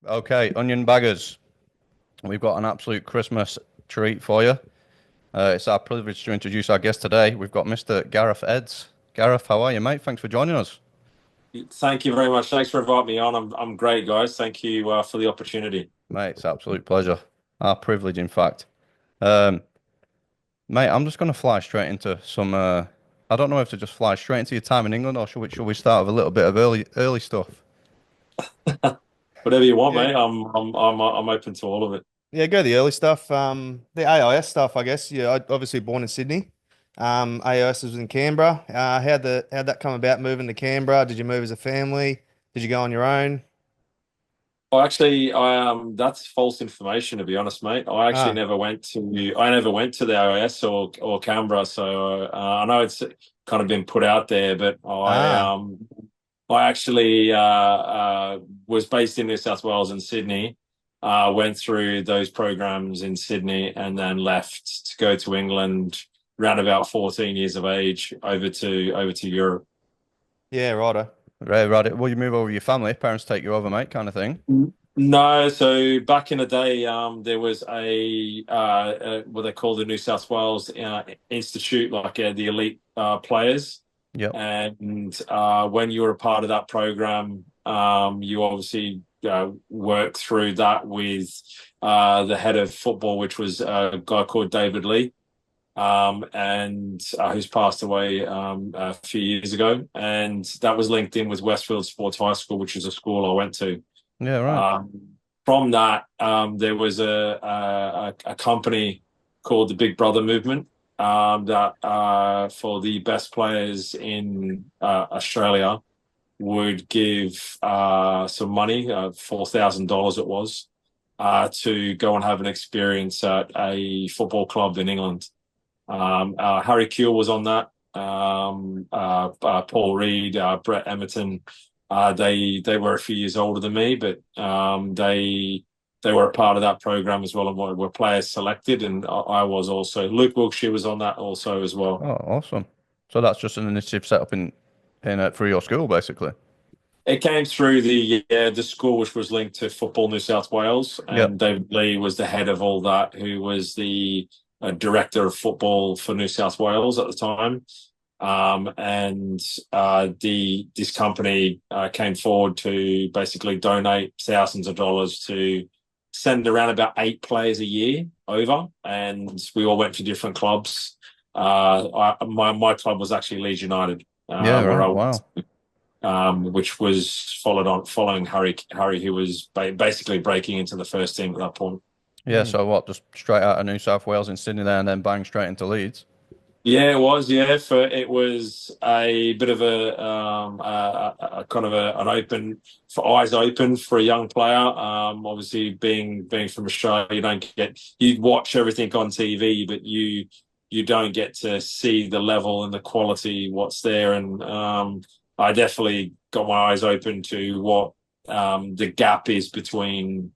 Okay, onion baggers. We've got an absolute Christmas treat for you. It's our privilege to introduce our guest today. We've got Mr. Gareth Edds. Gareth, how are you, mate? Thanks for joining us. Thank you very much. Thanks for inviting me on. I'm great, guys. Thank you for the opportunity. Mate, it's an absolute pleasure. Our privilege, in fact. Um, Mate, I'm just going to fly straight into some. I don't know if to just fly straight into your time in England or should we start with a little bit of early stuff? Whatever you want, Yeah. mate. I'm open to all of it. Yeah, go the early stuff. The AIS stuff, I guess. Yeah, I obviously born in Sydney. AIS was in Canberra. How'd that come about moving to Canberra? Did you move as a family? Did you go on your own? Well, actually, that's false information to be honest, mate. I actually Ah, never went to the OAS or Canberra, so I know it's kind of been put out there, but ah, I actually was based in New South Wales and Sydney. Went through those programs in Sydney and then left to go to England around about 14 years of age over to Europe. yeah, righto. Right. Well, you move over with your family. Parents take you over, mate, kind of thing. No, so back in the day, there was what they call the New South Wales Institute, like the elite players. Yep. And when you were a part of that program, you obviously worked through that with the head of football, which was a guy called David Lee, and who's passed away a few years ago. And that was linked in with Westfield Sports High School, which is a school I went to. Yeah, right. From that, there was a company called the Big Brother Movement that for the best players in Australia would give some money, $4,000 it was, to go and have an experience at a football club in England. Harry Kewell was on that. Paul Reed, Brett Emerton. They were a few years older than me, but they were a part of that program as well, and were players selected, and I was also. Luke Wilkshire was on that also as well. Oh, awesome. So that's just an initiative set up in through your school, basically. It came through the school, which was linked to Football New South Wales, and Yep. David Lee was the head of all that, who was the director of football for New South Wales at the time. And the this company came forward to basically donate thousands of dollars to send around about 8 players a year over, and we all went to different clubs. My club was actually Leeds United, Yeah, where right. I Wow. which was following Harry, who was basically breaking into the first team at that point. Yeah, Mm. so what, just straight out of New South Wales in Sydney there and then bang straight into Leeds. Yeah, it was. Yeah, for it was a bit of a kind of an open for eyes open for a young player. Obviously, being from Australia, you watch everything on TV, but you don't get to see the level and the quality what's there. And I definitely got my eyes open to what the gap is between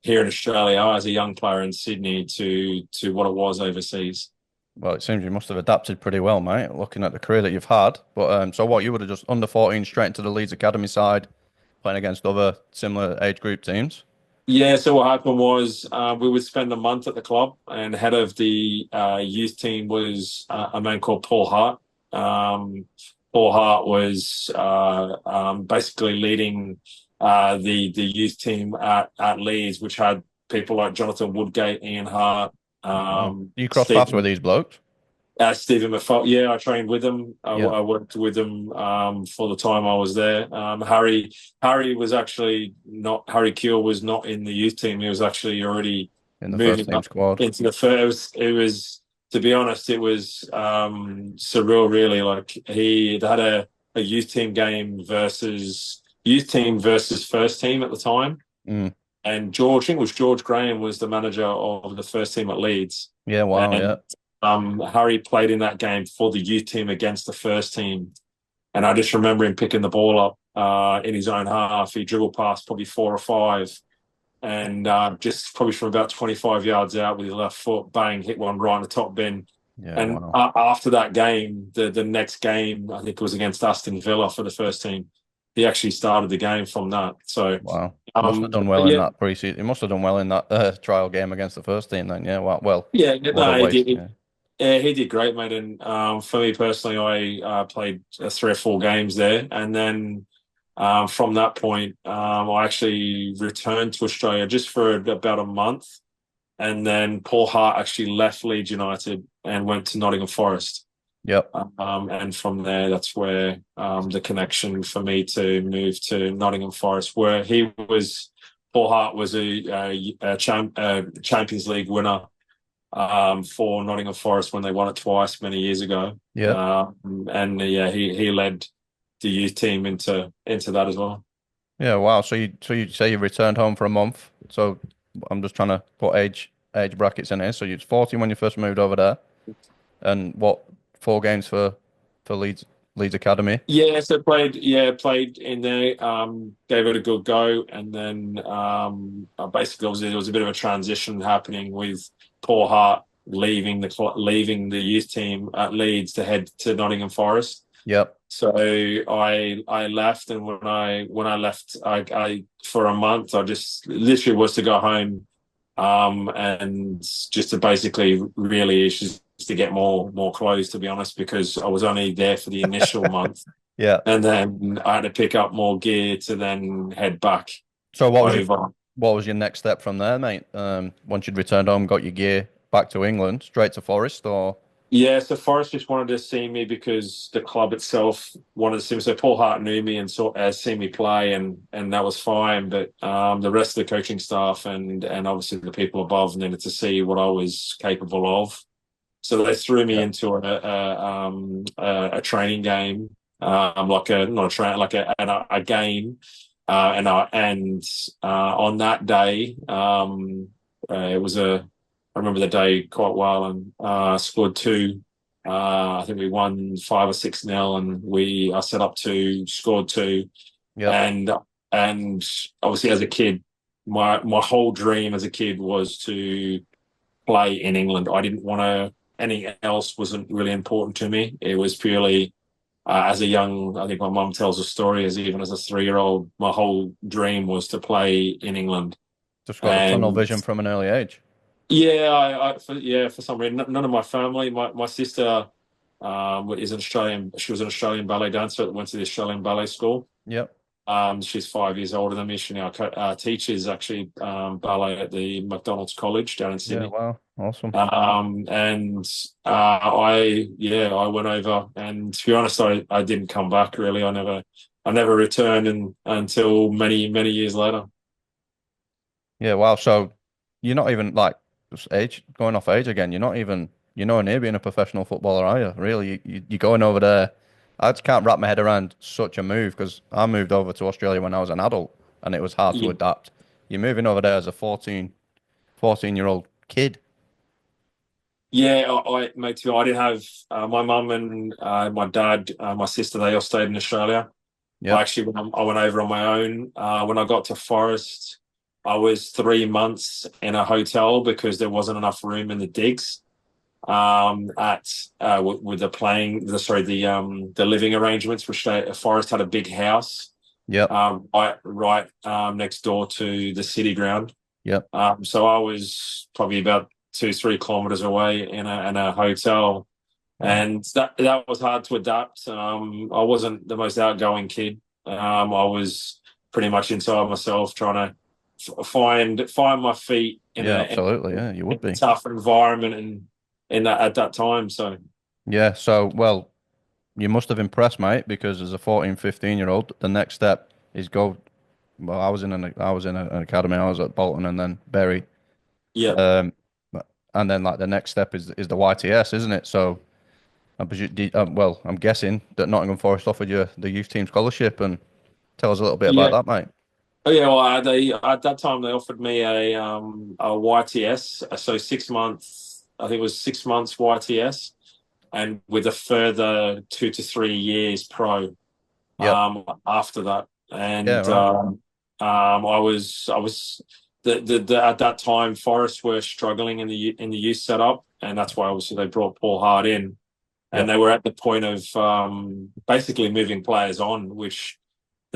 here in Australia as a young player in Sydney to what it was overseas. Well, it seems you must have adapted pretty well, mate, looking at the career that you've had. But so what, you would have just under 14 straight into the Leeds Academy side, playing against other similar age group teams. Yeah, so what happened was we would spend a month at the club, and head of the youth team was a man called Paul Hart. Paul Hart was basically leading the youth team at Leeds, which had people like Jonathan Woodgate, Ian Hart, Wow. You cross paths with Stephen these blokes? Stephen Maffei. Yeah, I trained with him. Yeah. I worked with him for the time I was there. Harry was actually not Harry Kewell was not in the youth team. He was actually already In the first moving team up squad. into the first. It was to be honest, it was surreal. Really, like he had a youth team versus first team at the time, Mm. and I think it was George Graham was the manager of the first team at Leeds. Yeah, wow, yeah. And Harry played in that game for the youth team against the first team. And I just remember him picking the ball up in his own half. He dribbled past probably four or five and just probably from about 25 yards out with his left foot, bang, hit one right in the top bin. Yeah, And wow. after that game, the next game, I think it was against Aston Villa for the first team. He actually started the game from that. So Wow. Must have done But well in yeah, that pre-season. He must have done well in that trial game against the first team then. Yeah, well, yeah, what a no, he waste. did. Yeah. Yeah, he did great, mate. And for me personally, I played 3 or 4 games there, and then from that point, I actually returned to Australia just for about a month, and then Paul Hart actually left Leeds United and went to Nottingham Forest. Yep. And from there, that's where the connection for me to move to Nottingham Forest, where Paul Hart was a Champions League winner for Nottingham Forest when they won it twice many years ago. Yeah. And yeah, he led the youth team into that as well. Yeah. Wow. So you say you returned home for a month. So I'm just trying to put age brackets in here. So you're 14 when you first moved over there, and what 4 games for Leeds Academy? Played in there, gave it a good go, and then basically there was a bit of a transition happening with Paul Hart leaving the youth team at Leeds to head to Nottingham Forest. Yep. So I left, and when I left, I for a month I just literally was to go home, and just to basically really just to get more clothes, to be honest, because I was only there for the initial month, Yeah. and then I had to pick up more gear to then head back So over. what was your next step from there, mate? Once you'd returned home, got your gear back to England, straight to Forest, or Yeah, so Forest just wanted to see me because the club itself wanted to see me. So Paul Hart knew me and saw seen me play, and that was fine. But the rest of the coaching staff and obviously the people above needed to see what I was capable of. So they threw me yeah, into a training game, like a not a train, like a game, on that day, it was a. I remember the day quite well, and scored two. I think we won 5 or 6-0, and I set up two, scored two, yep, and and obviously as a kid, my whole dream as a kid was to play in England. I didn't want to. Anything else wasn't really important to me. It was purely as a young. I think my mum tells a story. As even as a 3-year-old, my whole dream was to play in England. just got the tunnel And vision from an early age. yeah, for some reason, none of my family. My sister is an Australian. She was an Australian ballet dancer that went to the Australian Ballet School. Yep. She's 5 years older than me. She now teaches actually ballet at the McDonald's College down in Yeah. Sydney. Wow. Awesome. And I went over, and to be honest, I didn't come back really. I never returned until many years later. Yeah. Wow. So you're not even like just age going off age again. You're nowhere near being a professional footballer, are you? Really, you're going over there. I just can't wrap my head around such a move because I moved over to Australia when I was an adult and it was hard to Yeah, adapt. You're moving over there as a 14-year-old kid. yeah. Mate, I didn't have my mum and my dad, my sister. They all stayed in Australia. I Yep. actually I went over on my own. When I got to Forest, I was 3 months in a hotel because there wasn't enough room in the digs. At with the playing the sorry the living arrangements, which Forest had a big house Yep. right next door to the city ground. Yep. So I was probably about 2-3 kilometers away in a hotel, Wow. and that was hard to adapt. I wasn't the most outgoing kid. I was pretty much inside myself, trying to find my feet in Yeah, a absolutely. Yeah, you would be. tough environment and in that at that time. So Yeah, so well, you must have impressed, mate, because as a 14, 15-year-old, the next step is go. Well, I was in an academy. I was at Bolton and then Bury. yeah, Um, and then like the next step is the YTS, isn't it? So well, I'm guessing that Nottingham Forest offered you the youth team scholarship, and tell us a little bit about yeah. that, mate. Oh yeah, well, they at that time they offered me a YTS, so 6 months. I think it was 6 months YTS, and with a further 2 to 3 years pro Yep. after that. Yeah, And right. I was the at that time Forest were struggling in the youth setup, and that's why obviously they brought Paul Hart in, and Yep. they were at the point of basically moving players on, which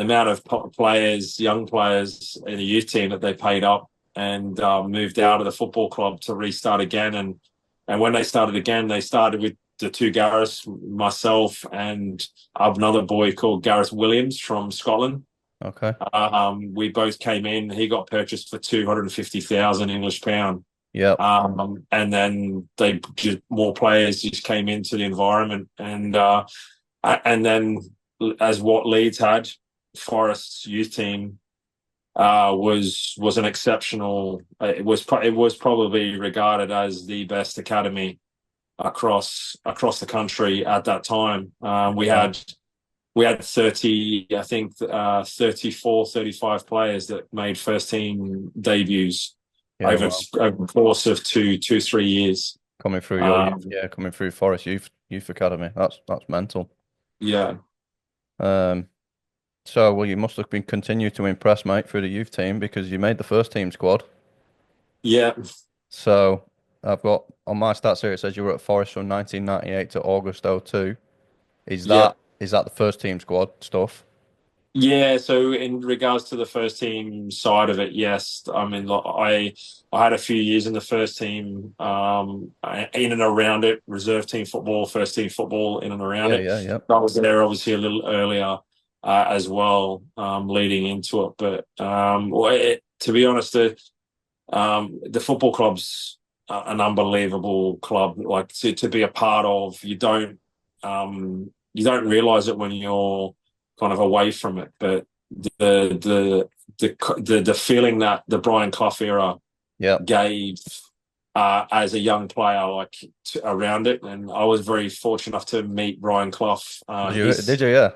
amount of players, young players in the youth team that they paid up and moved out of the football club to restart again. And when they started again, they started with the two Gareths, myself and another boy called Gareth Williams from Scotland. Okay. We both came in. He got purchased for 250,000 English pound. Yep. And then they just more players just came into the environment, and then as what Leeds had, Forest's youth team was an exceptional. It was probably regarded as the best academy across the country at that time. We had 30, I think, 34, 35 players that made first team debuts Yeah. over Well, over the course of 3 years. coming through Um, coming through Forest Youth Academy. That's mental. yeah, Um, so well, you must have been continued to impress, mate, through the youth team because you made the first team squad. yeah, So I've got on my stats here it says you were at Forest from 1998 to August '02. Is yeah. that the first team squad stuff? Yeah, so in regards to the first team side of it, yes. I mean, like, I had a few years in the first team, in and around it, reserve team football, first team football, in and around Yeah, it. yeah, yeah. I was there obviously a little earlier as well, leading into it. But to be honest, the football club's an unbelievable club. Like to be a part of, you don't realize it when you're kind of away from it, but the feeling that the Brian Clough era Yeah. gave as a young player, like around it, and I was very fortunate enough to meet Brian Clough. Did you? Yeah.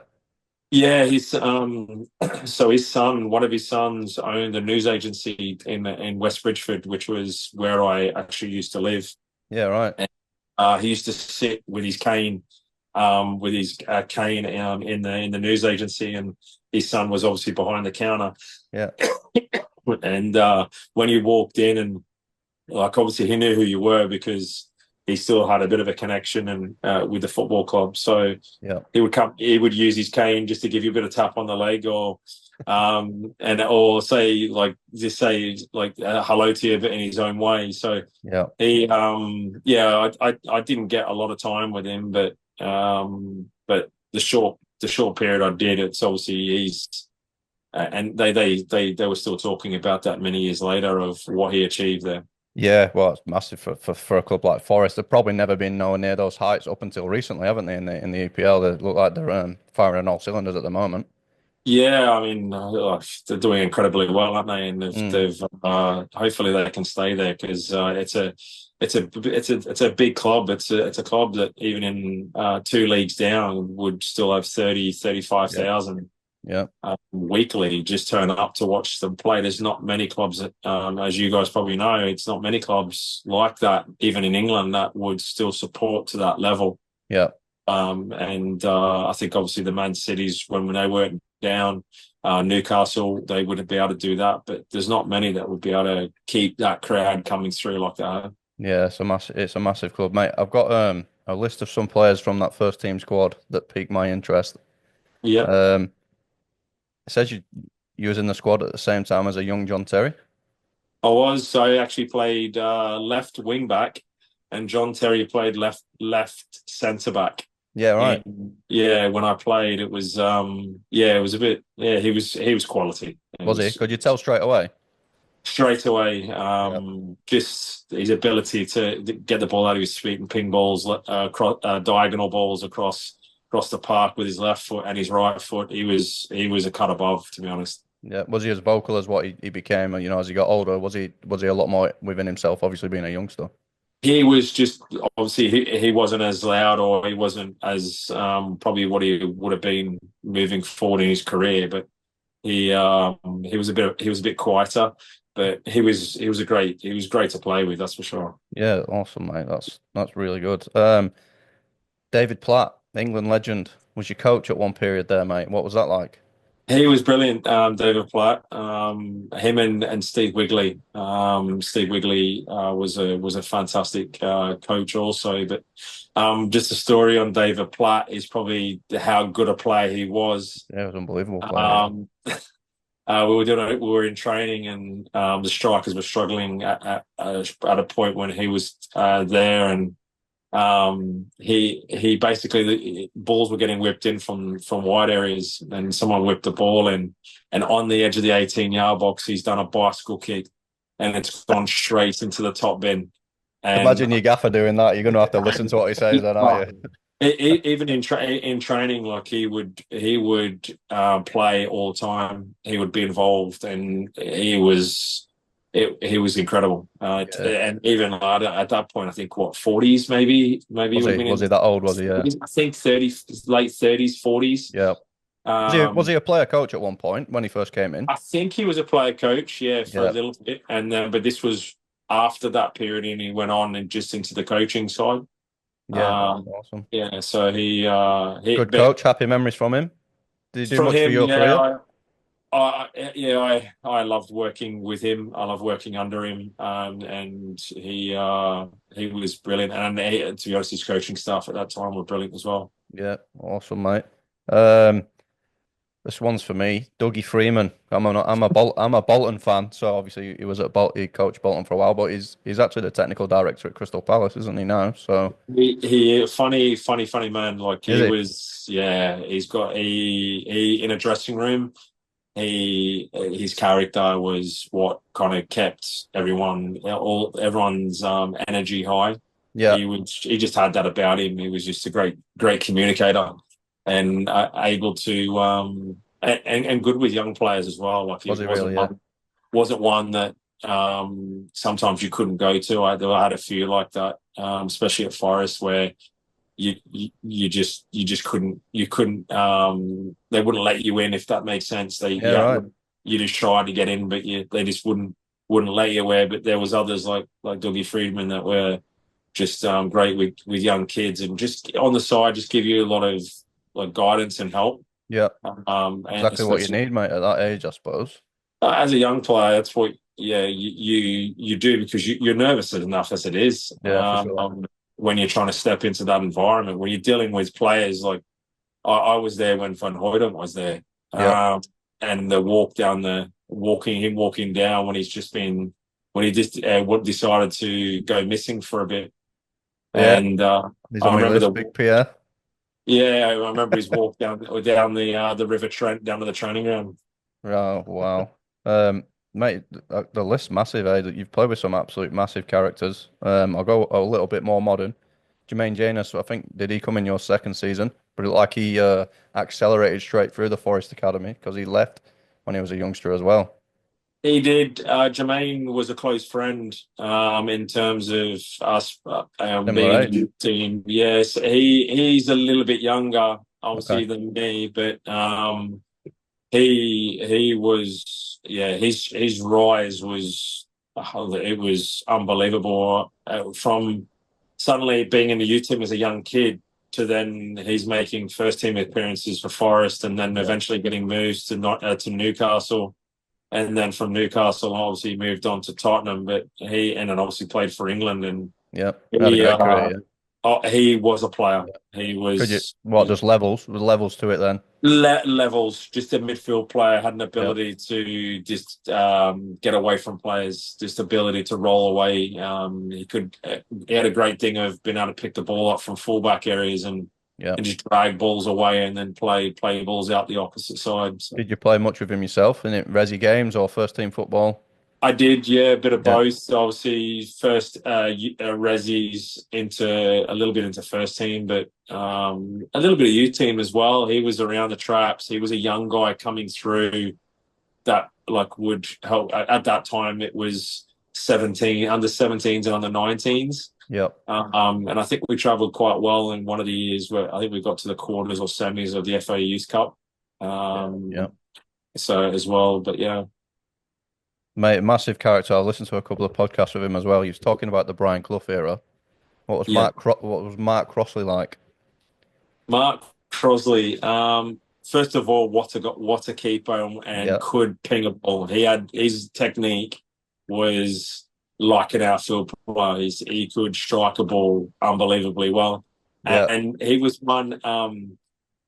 Yeah, his so his son, one of his sons, owned a news agency in West Bridgford, which was where I actually used to live. Yeah, right. And, he used to sit with his cane, in the news agency, and his son was obviously behind the counter. Yeah. And when you walked in, and like obviously he knew who you were because he still had a bit of a connection and with the football club. So Yeah. he would use his cane just to give you a bit of tap on the leg, or or say hello to you, but in his own way. So Yeah. I didn't get a lot of time with him, but the short period I did, it's obviously he's and they were still talking about that many years later of what he achieved there. Yeah, well, it's massive for a club like Forest. They've probably never been nowhere near those heights up until recently, haven't they? In the EPL, they look like they're firing on all cylinders at the moment. Yeah, I mean, they're doing incredibly well, aren't they? And Mm, they've hopefully they can stay there because it's a big club. It's a club that even in two leagues down would still have 35 yeah, thousand yeah, weekly just turn up to watch them play. There's not many clubs that, as you guys probably know, it's not many clubs like that, even in England, that would still support to that level. yeah, And I think obviously the Man Cities, when they weren't down, Newcastle, they wouldn't be able to do that. But there's not many that would be able to keep that crowd coming through like that. yeah. It's a massive club, mate. I've got a list of some players from that first team squad that piqued my interest. Yeah, Um, it says you was in the squad at the same time as a young John Terry. I was. So I actually played left wing back, and John Terry played left centre back. Yeah, right. Yeah, when I played, it was it was a bit, he was quality. It Was he? was Could you tell straight away? straight away, Yeah, just his ability to get the ball out of his feet and ping balls, diagonal balls across the park with his left foot and his right foot. He was a cut above, to be honest. yeah. Was he as vocal as what he became? As he got older, was he a lot more within himself? Obviously, being a youngster. He was just obviously he wasn't as loud, or he wasn't as probably what he would have been moving forward in his career, but he was a bit quieter, but he was great to play with, that's for sure. Yeah, awesome, mate. That's really good. David Platt, England legend, was your coach at one period there, mate. What was that like? He was brilliant, David Platt. Him and Steve Wigley. Steve Wigley was a fantastic coach also. But just a story on David Platt is probably how good a player he was. Yeah, it was an unbelievable player. Yeah. We were in training, and the strikers were struggling at a point when he was there, and he basically the balls were getting whipped in from wide areas, and someone whipped the ball in, and on the edge of the 18-yard box, he's done a bicycle kick, and it's gone straight into the top bin. And Imagine your gaffer doing that. You're going to have to listen to what he says, then, aren't you? even in training, like he would play all the time. He would be involved, and he was incredible. Yeah. And even at that point, I think what 40s maybe he Was would have he? been Was he in. that old? Was he? Yeah. I think 30, late 30s, 40s. Yeah. Was he Um, a player coach at one point when he first came in? I think he was a player coach, yeah, for a Yeah. little bit, and then but this was after that period, and he went on and just into the coaching side. Yeah. Um, Awesome. yeah, so Good but coach. Happy memories from him. Did he do from much for him, your career? I loved working with him. I loved working under him, and he was brilliant. And to be honest, his coaching staff at that time were brilliant as well. Yeah. Awesome, mate. Um, This one's for me, Dougie Freeman. I'm a Bolton fan, so obviously he was at He coached Bolton for a while, but he's actually the technical director at Crystal Palace, isn't he now? So He funny man. Like is he he? was, yeah. He in a dressing room. His character was what kind of kept everyone's energy high. Yeah. He just had that about him. He was just a great communicator, and able to and good with young players as well. Like Was he he really? Yeah. wasn't one that sometimes you couldn't go to. I had a few like that, especially at Forest, where you just couldn't they wouldn't let you in, if that makes sense. Yeah. Right. You just tried to get in, but they just wouldn't let you away. But there was others like Dougie Friedman that were just great with young kids, and just on the side just give you a lot of like guidance and help. Yeah. And Exactly what you especially need, mate, at that age, I suppose. as a young player, that's what you do, because you're nervous enough as it is. Yeah, for sure. When you're trying to step into that environment, when you're dealing with players like I was there when Van Hooydonk was there, Yeah. and the walking down when when he just decided to go missing for a bit, Yeah. and He's I on my remember list, Big Pierre. I remember his walk down the River Trent down to the training ground. Oh, wow. Um, Mate, the list's massive, eh? That you've played with some absolute massive characters. I'll go a little bit more modern. Jermaine Janus, I think, did he come in your second season? But it looked like he accelerated straight through the Forest Academy because he left when he was a youngster as well. He did. Jermaine was a close friend in terms of us Similar being in age. the team. Yes, he's a little bit younger, Okay. obviously, than me, but he was, yeah, his rise was, it was unbelievable. From suddenly being in the youth team as a young kid to then he's making first team appearances for Forest, and then Yeah. eventually getting moves to Newcastle, and then from Newcastle, obviously he moved on to Tottenham, but and then obviously played for England, and Yeah. Had a he great career. he was a player. Yeah. He Could you, was what, just levels? With levels to it then? levels, just a midfield player, had an Yeah. ability to just get away from players, just ability to roll away. He had a great thing of being able to pick the ball up from fullback areas, Yeah. and just drag balls away, and then play balls out the opposite side. So Did you play much with him yourself in it, resi games or first team football? I did, yeah, a bit of Yeah. both. Obviously, first resis into a little bit into first team, but a little bit of youth team as well. He was around the traps. He was a young guy coming through that like would help. At that time, it was 17, under 17s and under 19s. Yep. And I think we travelled quite well in one of the years where I think we got to the quarters or semis of the FA Youth Cup. Yeah. So as well, but yeah. Mate, massive character. I listened to a couple of podcasts with him as well. He was talking about the Brian Clough era. Yeah, What was Mark Crossley like? Mark Crosley. first of all, what a keeper and Yeah, could ping a ball. His technique was like an outfield player. He could strike a ball unbelievably well, yeah, and he was one.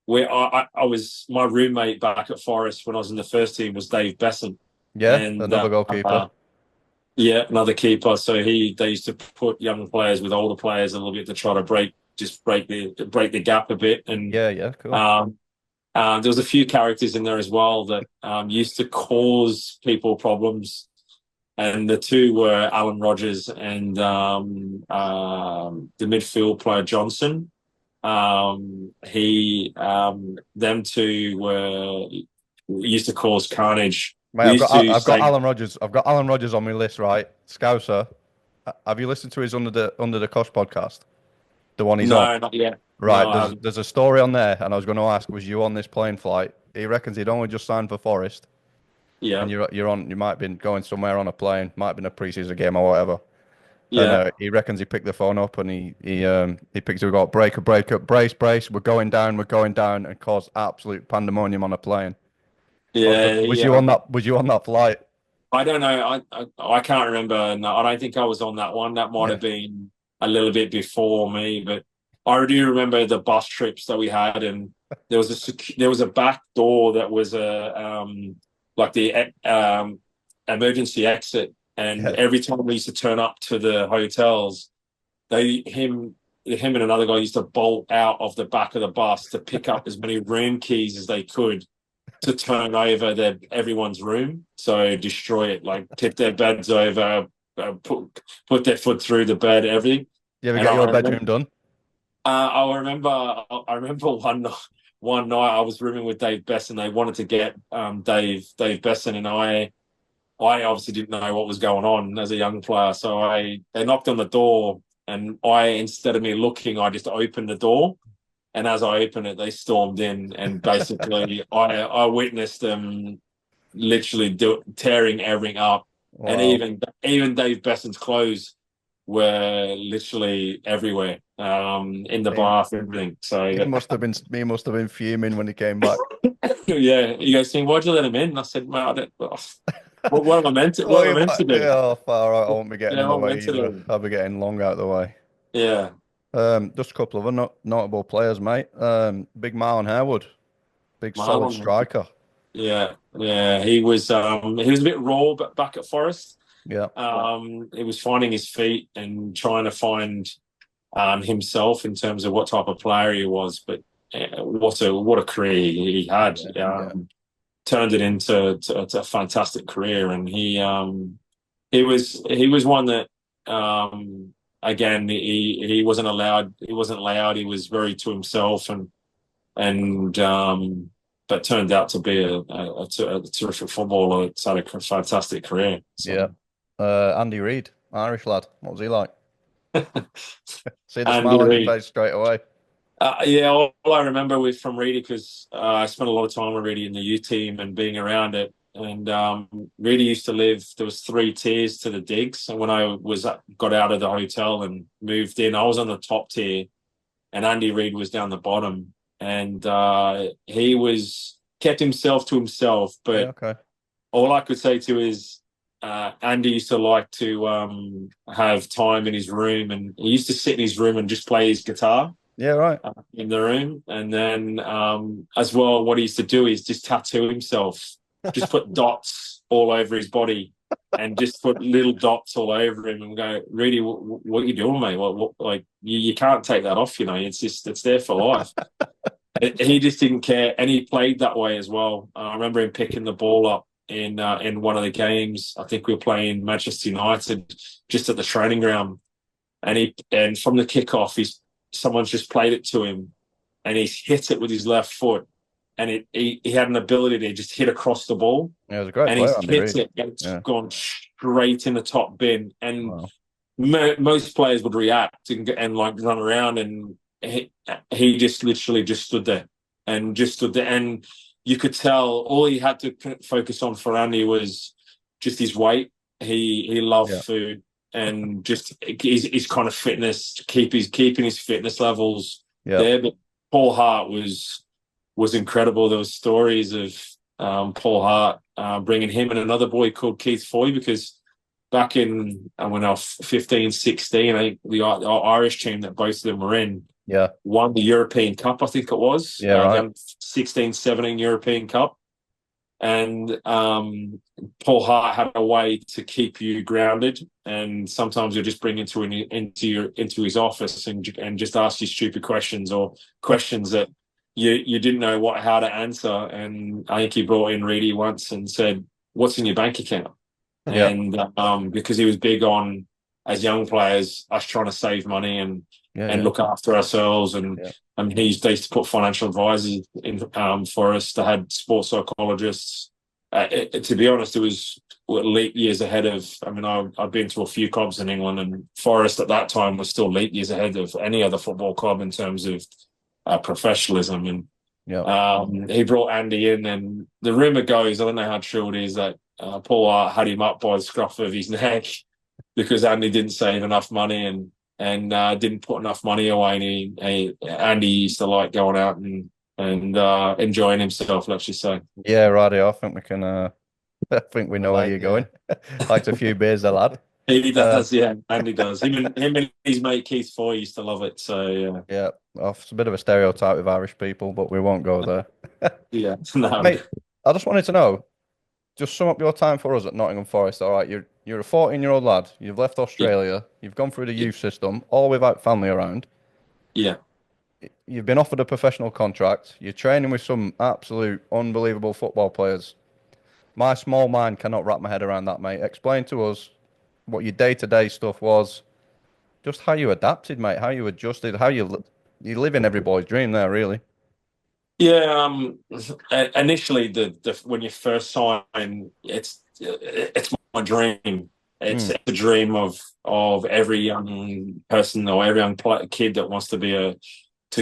Where I was my roommate back at Forest when I was in the first team was Dave Beasant, yeah. and Another goalkeeper. yeah, another keeper. So they used to put young players with older players a little bit to try to break the gap a bit. And Yeah, yeah, cool. there was a few characters in there as well that used to cause people problems. And the two were Alan Rogers and the midfield player Johnson. Them two were used to cause carnage. Mate, We used to I've got say Alan Rogers. I've got Alan Rogers on my list, right? Scouser. Have you listened to his Under the Cosh podcast? The one he's on. no, not yet. Right. No, I haven't. There's a story on there, and I was going to ask, was you on this plane flight? He reckons he'd only just signed for Forest, Yeah, and you're on. You might have been going somewhere on a plane, might have been a preseason game or whatever. And yeah, he reckons he picked the phone up and he picked it up, break up, brace, we're going down, and caused absolute pandemonium on a plane. yeah. Was Yeah. you on that? Was you on that flight? I don't know. I can't remember. No, I don't think I was on that one. That might Yeah, have been a little bit before me, but I do remember the bus trips that we had, and there was a back door that was a like the emergency exit, and yeah, every time we used to turn up to the hotels, him and another guy used to bolt out of the back of the bus to pick up as many room keys as they could to turn over everyone's room, so destroy it, like tip their beds over, put their foot through the bed, everything. you ever And get your bedroom done? I remember one night I was rooming with Dave Beasant. They wanted to get Dave Beasant, and I obviously didn't know what was going on as a young player, so they knocked on the door, and instead of me looking, I just opened the door. And as I opened it, they stormed in, and basically, I witnessed them literally tearing everything up, and Wow. even Dave Besant's clothes were literally everywhere, in the He, bath, everything. So he must have been fuming when he came back. yeah, you guys saying, "Why'd you let him in?" And I said, "Mate, I don't, what am I meant to? Oh, What am I meant to do? yeah, far out. I won't be getting Yeah, in the what am I way meant to either. do?" I'll be getting long out of the way. Yeah, Just a couple of notable players, mate. Big Marlon Harewood, big solid Marlon. striker. Yeah, yeah. He was a bit raw, but back at Forest. Yeah, He was finding his feet and trying to find himself in terms of what type of player he was. But what a career he had! yeah, Turned it to a fantastic career, and he was one that again he wasn't allowed. He wasn't loud. He was very to himself, and but turned out to be a terrific footballer. It's had a fantastic career. yeah. So. Andy Reid, Irish lad. What was he like? See the Andy smile on your Reid. face straight away. Yeah, all I remember from Reedy, because I spent a lot of time with Reedy in the youth team and being around it. And Reedy used to live. There was 3 tiers to the digs, and when I got out of the hotel and moved in, I was on the top tier, and Andy Reid was down the bottom, and he was kept himself to himself. Yeah, But okay. all I could say to is Andy used to like to have time in his room, and he used to sit in his room and just play his guitar Yeah, right. in the room. And then as well, what he used to do is just tattoo himself, just put dots all over his body, and just put little dots all over him, and go, "Really, what are you doing, mate? What like you can't take that off, you know. It's there for life." He just didn't care, and he played that way as well. I remember him picking the ball up in one of the games. I think we were playing Manchester United just at the training ground, and from the kickoff, someone's just played it to him, and he's hit it with his left foot, and he had an ability to just hit across the ball, Yeah, he was a great and player, he's Andy hit Reid. it and it's Yeah. gone straight in the top bin, and Wow. most players would react and like run around, and he just literally just stood there, and you could tell all he had to focus on for Andy was just his weight. He loved Yeah. food, and just his kind of fitness, keeping his fitness levels Yeah. there. But Paul Hart was was incredible. There was stories of Paul Hart bringing him and another boy called Keith Foy, because back in when I was 15, 16, I think our Irish team that both of them were in Yeah. won the European Cup, I think it was. Yeah, right. The 16, 17 European Cup. And Paul Hart had a way to keep you grounded, and sometimes you'll just bring into his office and just ask you stupid questions, or questions that you didn't know how to answer. And I think he brought in Reedy once and said, "What's in your bank account?" Yeah. And because he was big on, as young players, us trying to save money and Yeah. look after ourselves. And Yeah. I mean, he used to put financial advisors in for us. They had sports psychologists. To be honest, it was leap years ahead of. I mean, I've been to a few clubs in England, and Forest at that time was still leap years ahead of any other football club in terms of professionalism. And Yeah. he brought Andy in, and the rumor goes, I don't know how true it is, that Paul Hart had him up by the scruff of his neck because Andy didn't save enough money and didn't put enough money away. And Andy used to like going out and enjoying himself, let's just say. Yeah, radio. I think we can. I think we know where you're going. Likes a few beers, the lad. He does, yeah. Andy does. Him and his mate Keith Foy used to love it. So yeah, Yeah. Oh, it's a bit of a stereotype with Irish people, but we won't go there. yeah. No, Mate, I just wanted to know, just sum up your time for us at Nottingham Forest. All right, you're a 14-year-old lad. You've left yeah, Australia. You've gone through the youth system, all without family around. yeah. You've been offered a professional contract. You're training with some absolute unbelievable football players. My small mind cannot wrap my head around that, mate. Explain to us what your day-to-day stuff was, just how you adapted, mate, how you adjusted, how you live in every boy's dream there, really. Yeah, initially, the when you first sign, it's my dream. It's Mm, the dream of every young person or every young kid that wants to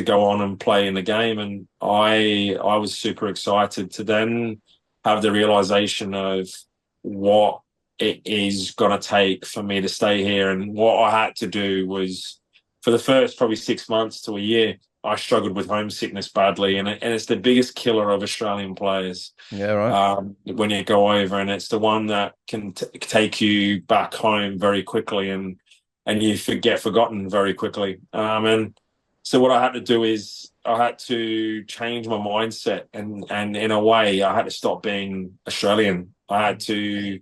go on and play in the game. And I was super excited to then have the realization of what it is going to take for me to stay here. And what I had to do was, for the first probably 6 months to a year, I struggled with homesickness badly, and it's the biggest killer of Australian players yeah, right. when you go over, and it's the one that can take you back home very quickly, and you get forgotten very quickly. And so what I had to do is I had to change my mindset, and in a way, I had to stop being Australian. I had to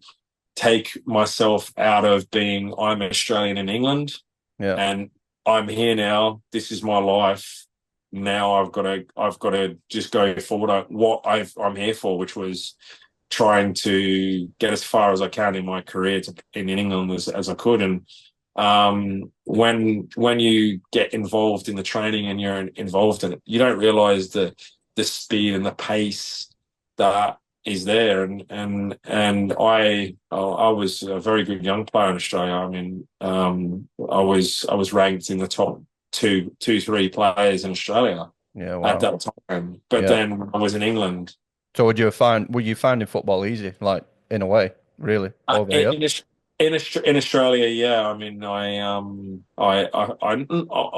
take myself out of being I'm Australian in England, Yeah, and I'm here now. This is my life. Now I've got to just go forward on what I'm here for, which was trying to get as far as I can in my career in England as I could. And when you get involved in the training and you're involved in it, you don't realize the speed and the pace that is there. And I was a very good young player in Australia. I mean, I was ranked in the top three players in Australia yeah, at wow. that time. But Yeah. then when I was in England, So were you finding football easy, like in a way, really, over here? in in Australia, yeah. I mean, I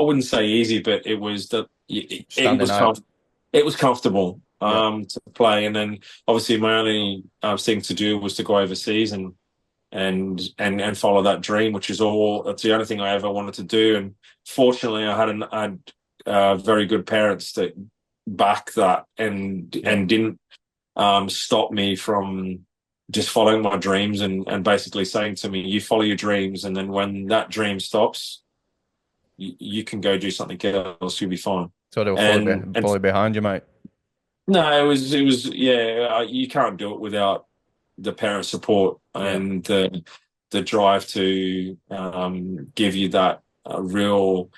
wouldn't say easy, but it was Standing out. it was comfortable Yeah, to play. And then obviously my only thing to do was to go overseas and follow that dream, which is that's the only thing I ever wanted to do. And fortunately, I had very good parents that back that yeah, and didn't stop me from just following my dreams and basically saying to me, you follow your dreams, and then when that dream stops, you can go do something else, you'll be fine. so they were And fully behind you, mate. no, it was yeah, you can't do it without the parent support Yeah, and the drive to give you that real.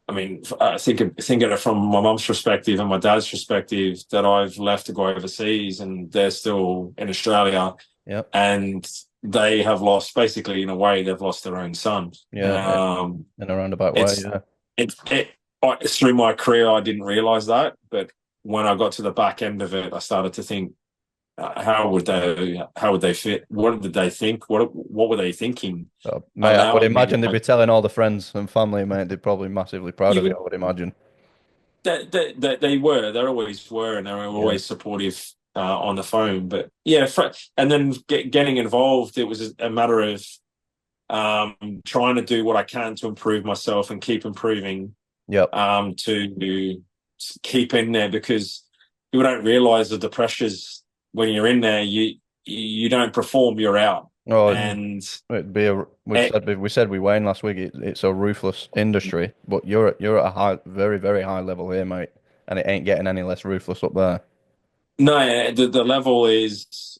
I mean, think of it from my mum's perspective and my dad's perspective, that I've left to go overseas and they're still in Australia, yeah, and they have lost, basically in a way, they've lost their own son. yeah, in a roundabout way. It's Yeah, through my career I didn't realize that, but when I got to the back end of it, I started to think, how would they fit? What did they think? What were they thinking? so, mate, I would Allowing me to imagine they'd be telling all the friends and family, mate. They're probably massively proud of you. you I would imagine. They were. They always were, and they were Yeah. always supportive on the phone. But yeah, and then getting involved, it was a matter of trying to do what I can to improve myself and keep improving, Yep. to keep in there, because people don't realize that the pressures when you're in there, you don't perform, you're out. Oh, And it'd be a, it, we said we Wayne last week. It's a ruthless industry, but you're at a high, very very high level here, mate, and it ain't getting any less ruthless up there. no, the level is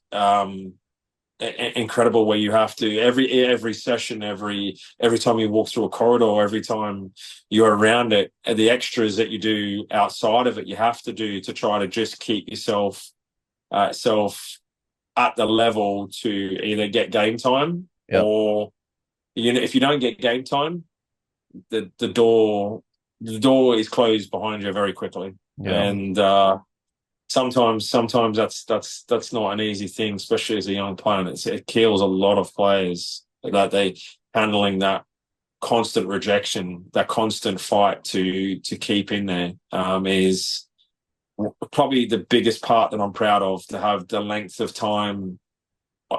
incredible, where you have to every session, every time you walk through a corridor, every time you're around it, and the extras that you do outside of it, you have to do to try to just keep yourself self at the level to either get game time, Yep. or if you don't get game time, the door is closed behind you very quickly. Yeah. And sometimes that's not an easy thing, especially as a young player. And it kills a lot of players, that they handling that constant rejection, that constant fight to keep in there, is probably the biggest part that I'm proud of, to have the length of time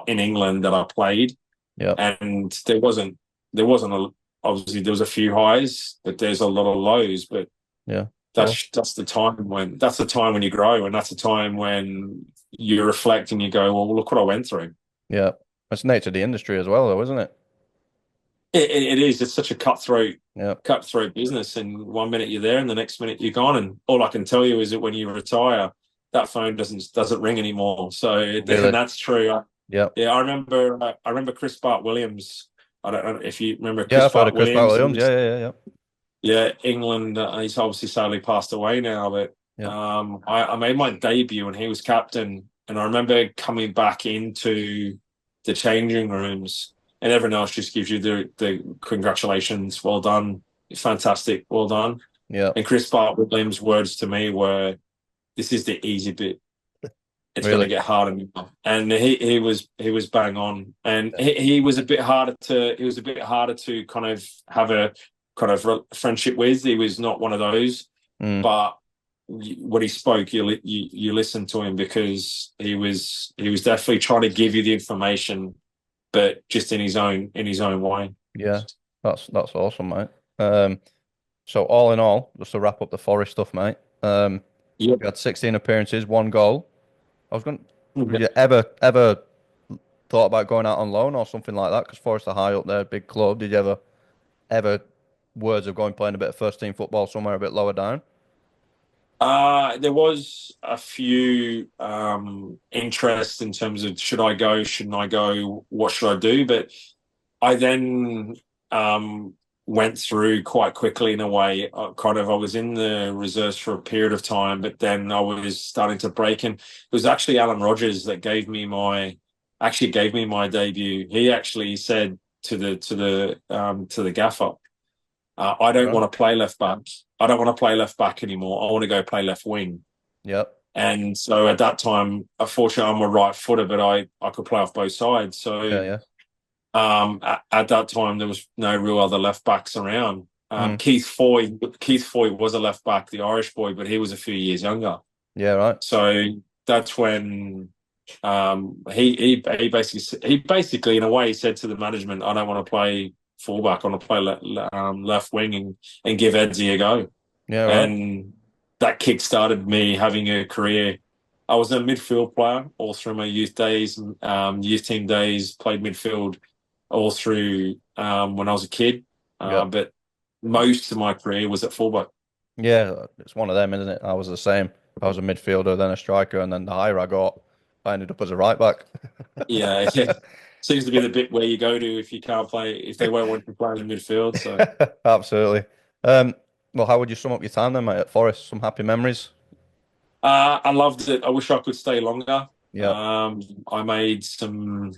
in England that I played. Yep. And obviously there was a few highs, but there's a lot of lows. But Yeah. that's the time when you grow, and that's the time when you reflect and you go, well, look what I went through. Yeah. It's the nature of the industry as well, though, isn't it? It is. It's such a Yeah. cutthroat business, and one minute you're there and the next minute you're gone. And all I can tell you is that when you retire, that phone doesn't ring anymore. So Really. and that's true. Yeah. Yeah, I remember Chris Bart Williams. I don't know if you remember Yeah, Chris I've heard Bart of Chris Bart Williams. Williams. Yeah. Yeah, England. He's obviously sadly passed away now, but Yeah. I made my debut and he was captain. And I remember coming back into the changing rooms, and everyone else just gives you the congratulations, well done, fantastic, well done. Yeah. And Chris Bart Williams' words to me were, "This is the easy bit. It's going to Really. get harder now." And he was bang on. And he was a bit harder to kind of have a kind of friendship with. He was not one of those, Mm. but when he spoke, you listened to him, because he was definitely trying to give you the information, but just in his own way. Yeah. That's awesome, mate. So all in all, just to wrap up the Forest stuff, mate. Yeah. You had 16 appearances, one goal. I was going. Have you ever thought about going out on loan or something like that? Because Forest are high up there, big club. Did you ever words of going playing a bit of first team football somewhere a bit lower down? There was a few interest in terms of, should I go, shouldn't I go, what should I do? But I then went through quite quickly, in a way. I was in the reserves for a period of time, but then I was starting to break. And it was actually Alan Rodgers that gave me my debut. He actually said to the gaffer, I don't Right. want to play left back. I don't want to play left back anymore. I want to go play left wing. Yep. And so at that time, unfortunately, I'm a right footer, but I could play off both sides. Yeah. So Yeah. at that time, there was no real other left backs around. Mm. Keith Foy was a left back, the Irish boy, but he was a few years younger. Yeah. Right. So that's when he basically in a way said to the management, I don't want to play fullback, I want to play left wing, and give Edsy a go. Yeah. Right. And that kick-started me having a career. I was a midfield player all through my youth days, youth team days, played midfield all through when I was a kid. Yep. But most of my career was at fullback. Yeah. It's one of them, isn't it? I was the same. I was a midfielder, then a striker, and then the higher I got, I ended up as a right back. Yeah, yeah. Seems to be the bit where you go to if you can't play, if they won't want to play in midfield. So Absolutely. Well, how would you sum up your time then, mate, at Forest? Some happy memories? I loved it. I wish I could stay longer. Yeah. I made some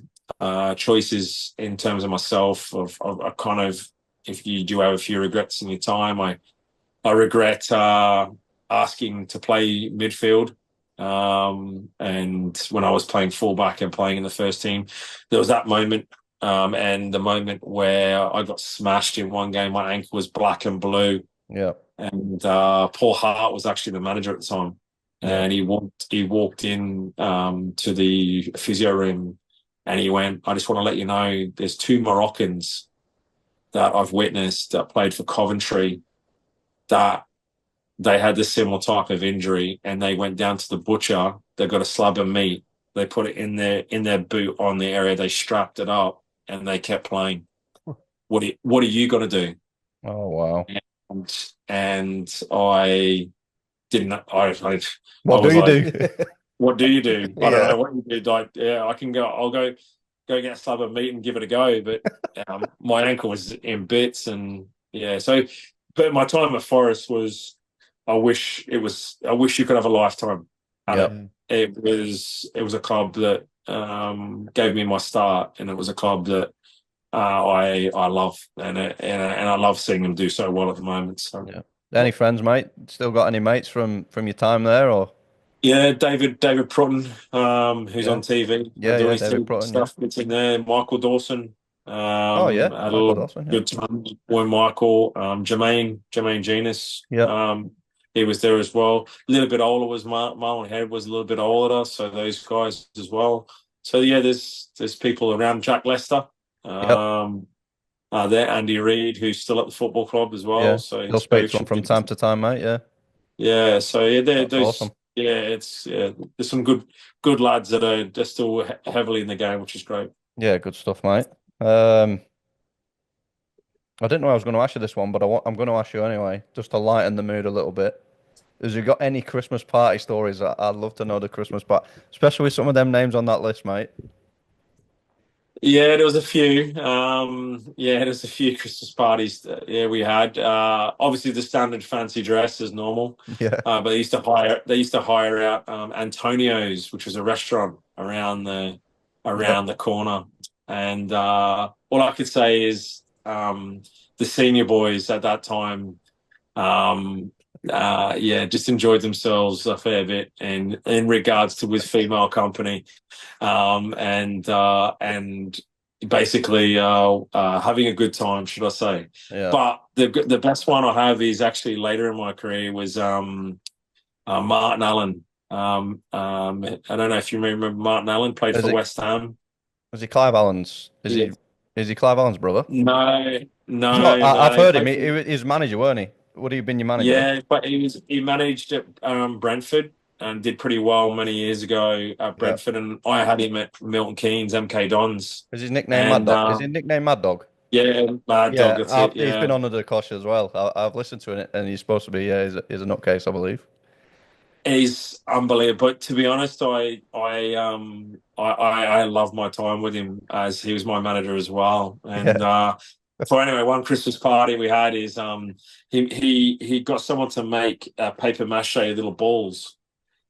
choices in terms of myself, of a kind of, if you do have a few regrets in your time, I regret asking to play midfield. And when I was playing fullback and playing in the first team, there was that moment, and the moment where I got smashed in one game. My ankle was black and blue, Yeah. and Paul Hart was actually the manager at the time, Yeah. and he walked in to the physio room, and he went, "I just want to let you know, there's two Moroccans that I've witnessed that played for Coventry that they had this similar type of injury, and they went down to the butcher. They got a slab of meat. They put it in their boot on the area. They strapped it up, and they kept playing. What are you going to do?" Oh wow. And I didn't. I What do was you like, do? "What do you do? I don't Yeah. know what you do. Like, yeah, I can go. I'll go get a slab of meat and give it a go." But my ankle was in bits, and yeah. So, but my time at Forest was. I wish it was. I wish you could have a lifetime at it. Yep. It was a club that gave me my start, and it was a club that I love, and I love seeing them do so well at the moment. So. Yeah. Any friends, mate? Still got any mates from your time there, or? Yeah, David Prutton, who's Yeah. on TV, Yeah. doing Yeah. his David TV Prutton. Yeah. stuff. It's in there. Michael Dawson, Oh yeah. had a Michael little Dawson. Yeah. good time. Boy, Michael, Jermaine Genus, Yeah. he was there as well. A little bit older was Marlon Head was a little bit older, so those guys as well. So yeah, there's people around. Jack Lester, Yep. um, there. Andy Reid, who's still at the football club as well. Yeah. So Still his speak to him coach. from time to time, mate. Yeah. Yeah, so yeah, That's awesome. there's some good lads that are they're still heavily in the game, which is great. Yeah. Good stuff, mate. Um, I didn't know I was going to ask you this one, but I'm going to ask you anyway, just to lighten the mood a little bit. Has you got any Christmas party stories? I'd love to know the Christmas part, especially with some of them names on that list, mate. Yeah, there was a few. Yeah, there was a few Christmas parties. Yeah, we had. Obviously, the standard fancy dress is normal, Yeah. but they used to hire out Antonio's, which was a restaurant Yep. around the corner. And all I could say is the senior boys at that time, um, yeah, just enjoyed themselves a fair bit, and in regards to with female company, and basically having a good time, should I say? Yeah. But the best one I have is actually later in my career was Martin Allen. I don't know if you remember Martin Allen played Is for it? West Ham. Is he Clive Allen's? Is Yeah. he? Is he Clive Allen's brother? No, He's not. no, I've no. He heard him. played for. He was manager, weren't he? Would he have been your manager? Yeah, but he managed at Brentford and did pretty well many years ago at Yeah. Brentford, and I had him at Milton Keynes MK Dons, Is his nickname Mad and Dog? Is his nickname Mad Dog? yeah, Mad Dog, Yeah. that's it. He's Yeah, been on the Kosh as well. I've listened to it, and he's supposed to be. Yeah. He's a nutcase, I believe. he's unbelievable. But to be honest, I love my time with him as he was my manager as well. And Yeah. so anyway, one Christmas party we had is he got someone to make paper mache little balls,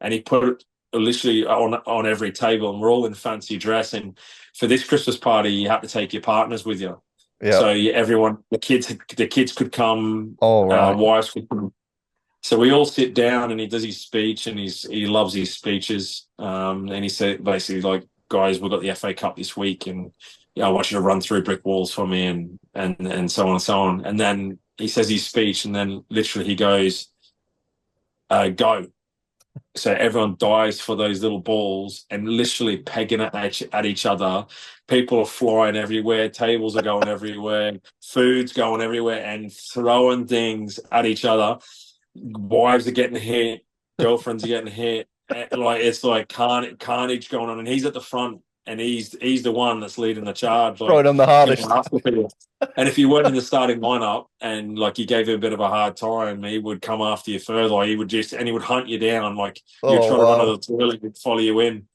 and he put it literally on every table, and we're all in fancy dress. And for this Christmas party, you had to take your partners with you. Yeah. So everyone, the kids could come, All right. wives could come. So we all sit down, and he does his speech, and he loves his speeches. And he said basically like, guys, we've got the FA Cup this week, and I want you to run through brick walls for me, and so on and so on. And then he says his speech, and then literally he goes, "Go." So everyone dives for those little balls and literally pegging at each other. People are flying everywhere. Tables are going everywhere. Food's going everywhere and throwing things at each other. Wives are getting hit. Girlfriends are getting hit. Like it's like carnage going on, and he's at the front, and he's the one that's leading the charge. Like, Throwing them the going hardest. after people. And if you weren't in the starting lineup and like you gave him a bit of a hard time, he would come after you further. Like, he would hunt you down. Like you're Oh trying to run out wow. of the toilet, he'd follow you in.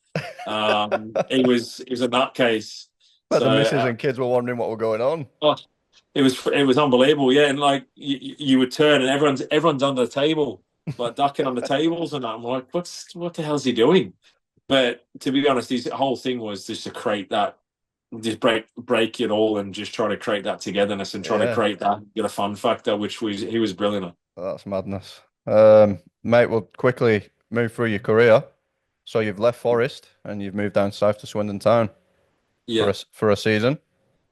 He was a nutcase. But So the missus and kids were wondering what were going on. oh, it was unbelievable. Yeah, and like you would turn and everyone's under the table, like ducking on the tables, and I'm like, what the hell's he doing? But to be honest, his whole thing was just to create that, just break it all, and just try to create that togetherness and try to Yeah. create that get a fun factor, which he was brilliant at. That's madness. Mate, we'll quickly move through your career. So you've left Forest and you've moved down south to Swindon Town Yeah, for a season.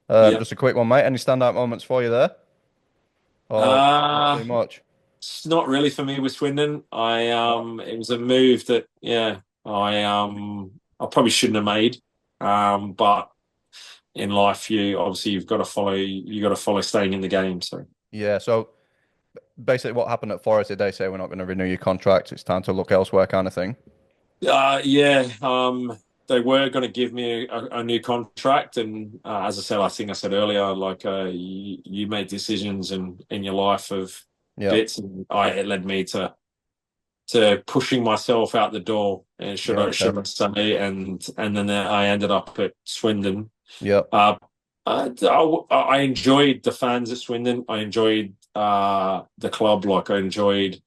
yeah. Just a quick one, mate. Any standout moments for you there? or not Uh, too much? it's not really for me with Swindon. No. It was a move that, yeah, I probably shouldn't have made. But in life, you've got to follow staying in the game. So. Yeah. So basically, what happened at Forest? Did they say we're not going to renew your contract? It's time to look elsewhere, kind of thing. Yeah, they were going to give me a new contract, and as I said, I think I said earlier, like you make decisions in your life of Yeah. bits, and it led me to pushing myself out the door, and Yeah. Okay. should I say, and then I ended up at Swindon. Yeah. Uh, I enjoyed the fans at Swindon. I enjoyed the club. Like I enjoyed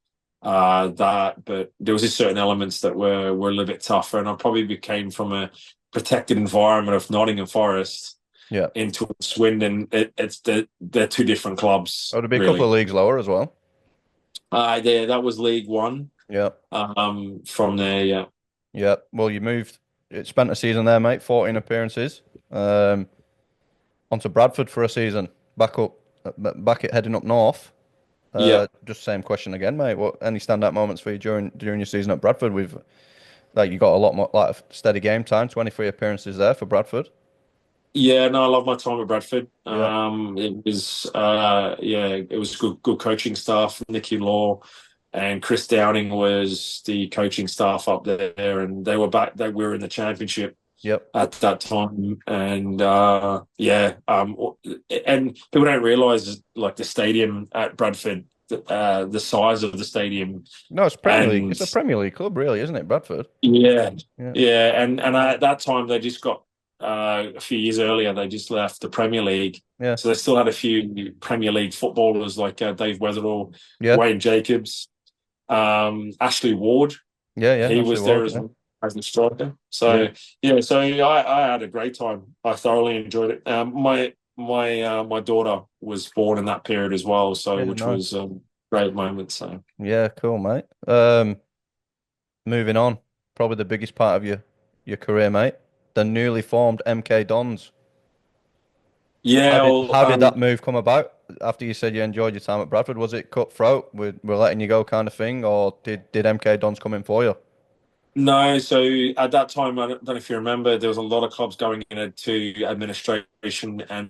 that, but there was just certain elements that were a little bit tougher. And I probably came from a protected environment of Nottingham Forest Yeah. into Swindon. They're two different clubs, Oh, there'd be a couple really. of leagues lower as well. Yeah, that was League One. Yeah. From there, yeah. Yeah. Well, you moved. It spent a season there, mate. 14 appearances. Onto Bradford for a season. Back up. Back it heading up north. Yeah. Just same question again, mate. What any standout moments for you during your season at Bradford? We've like you got a lot more like steady game time. 23 appearances there for Bradford. Yeah, no, I love my time at Bradford. Yeah. It was good coaching staff. Nicky Law and Chris Downing was the coaching staff up there, and they were in the championship Yep. at that time. And and people don't realise like the stadium at Bradford, the size of the stadium, No, it's Premier League. and It's a Premier League club, really, isn't it, Bradford? yeah, Yeah. yeah, and at that time they just got a few years earlier they just left the Premier League, Yeah. so they still had a few Premier League footballers like Dave Beasant, Yeah. Wayne Jacobs, Ashley Ward. Yeah. Yeah. He Ashley was there Ward. as Yeah. well as a striker. Yeah. So yeah, so I had a great time. I thoroughly enjoyed it. My daughter was born in that period as well, so Yeah. which Nice. was a great moment. So. Yeah. Cool, mate. Moving on. Probably the biggest part of your career, mate. The newly formed MK Dons. How Yeah, did well, how did that move come about? After you said you enjoyed your time at Bradford, was it cutthroat? We're letting you go kind of thing, or did MK Dons come in for you? no, so at that time, I don't know if you remember, there was a lot of clubs going into administration and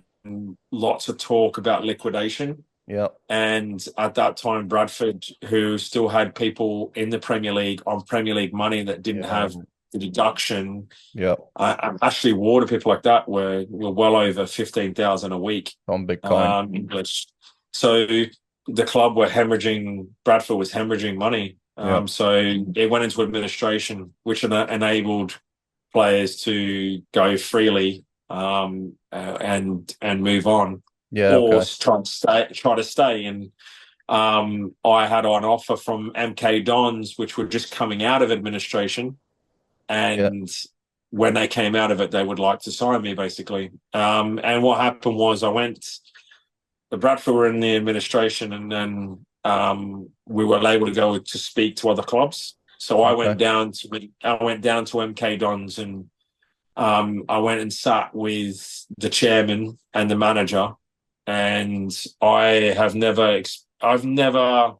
lots of talk about liquidation. Yeah. And at that time, Bradford, who still had people in the Premier League on Premier League money that didn't Yeah. have the deduction, Yeah. actually, water people like that were well over 15,000 a week, On Bitcoin. English. So the club were hemorrhaging. Bradford was hemorrhaging money. Yeah. So it went into administration, which enabled players to go freely and move on, Yeah. or Okay. try to stay. And I had an offer from MK Dons, which were just coming out of administration, Yeah. and when they came out of it, they would like to sign me, basically. And what happened was the Bradford were in the administration, and then we were able to go to speak to other clubs. So I Okay. went down to MK Dons, and I went and sat with the chairman and the manager, and I've never